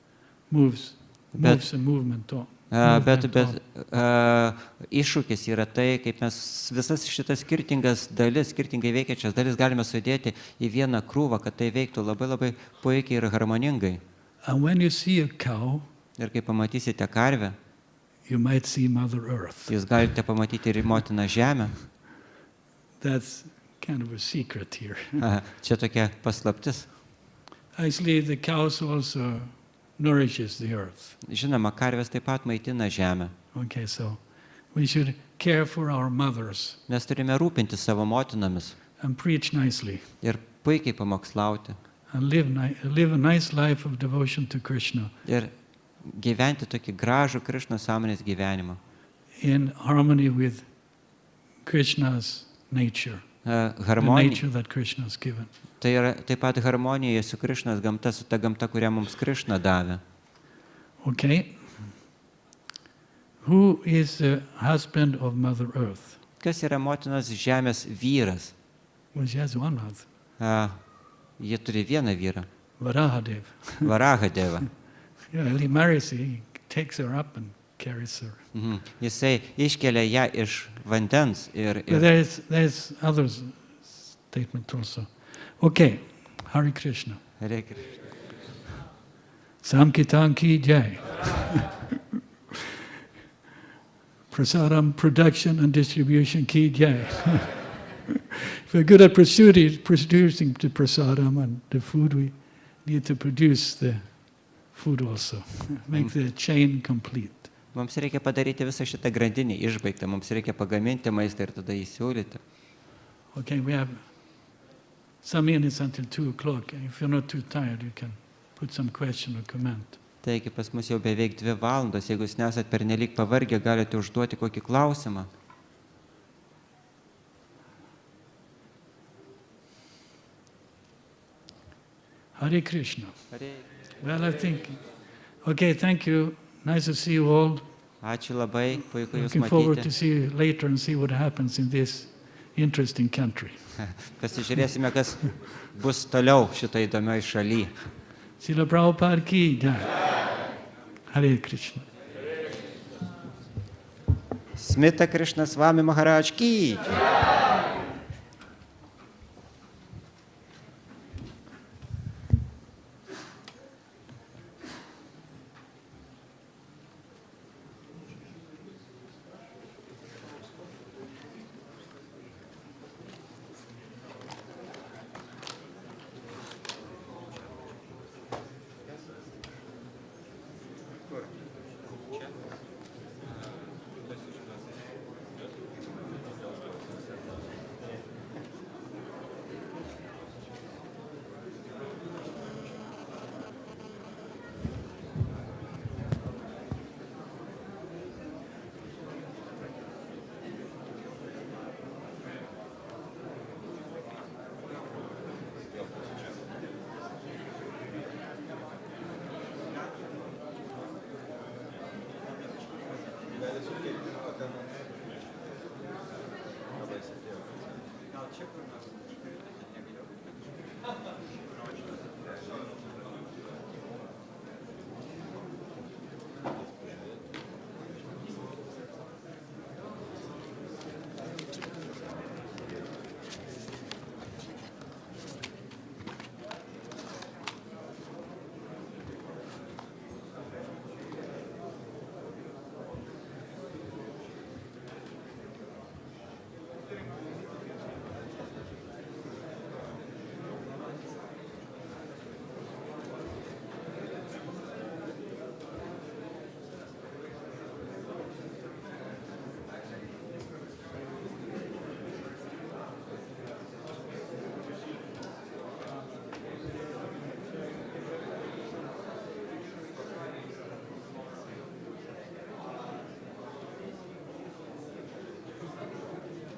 moves a movement on. Bet iššūkis yra tai, kaip mes visas šitas skirtingas dalis, skirtingai veikiančias dalis galime sudėti į vieną krūvą, kad tai veiktų labai labai puikiai ir harmoningai. And when you see a cow, Ir kai pamatysite karvę, you might see Mother Earth. jūs galite pamatyti ir motiną žemę. That's kind of a secret here. Čia tokia paslaptis. Actually, the cows also nourishes the earth. Žinoma, karvės taip pat maitina žemę. Okay, so we should care for our mothers Mes turime rūpinti savo motinomis and preach nicely ir puikiai pamokslauti. and live a nice life of devotion to Krishna Ir gyventi tokį gražų Krišnos sąmonės gyvenimą. in harmony with Krishna's nature, the Harmonija. nature that Krishna has given. Tai yra taip pat harmonija su Krišnos gamta, su ta gamta, kurią mums Krišna davė. Okay. Who is the husband of Mother Earth? Kas yra motinos žemės vyras? Well, she has one husband, Jie turi vieną vyrą, Varahadev. Varahadevą. Yeah, he marries her, he takes her up and carries her. Jisai iškelia ją iš vandens But ir there's other statement also. Okay, Hare Krishna. reikia. Samkitan ki jai. Prasadam production and distribution ki jai. If we're good at producing the prasadam and the food, we need to produce the food also. Make the chain complete. Mums reikia padaryti visą šitą grandinį išbaigtą, mums reikia pagaminti maistą ir tada įsiūlyti. Okay, we have some minutes until 2 o'clock. If you're not too tired, you can put some question or comment. Taigi pas mus jau beveik 2 valandos, jeigu jūs nesat pernelyg pavargę, galite užduoti kokį klausimą. Hare Krishna. Well, I think, okay, thank you. Nice to see you all. Ačiū labai, puiku jūs Looking forward to matyti. see you later and see what happens in this interesting country. Pasižiūrėsime, kas bus toliau šitą įdomioj šaly. Srila Prabhupada ki jai. Hare Krishna. Smita Krishna Swami Maharaj ki. Gal čia kur nors.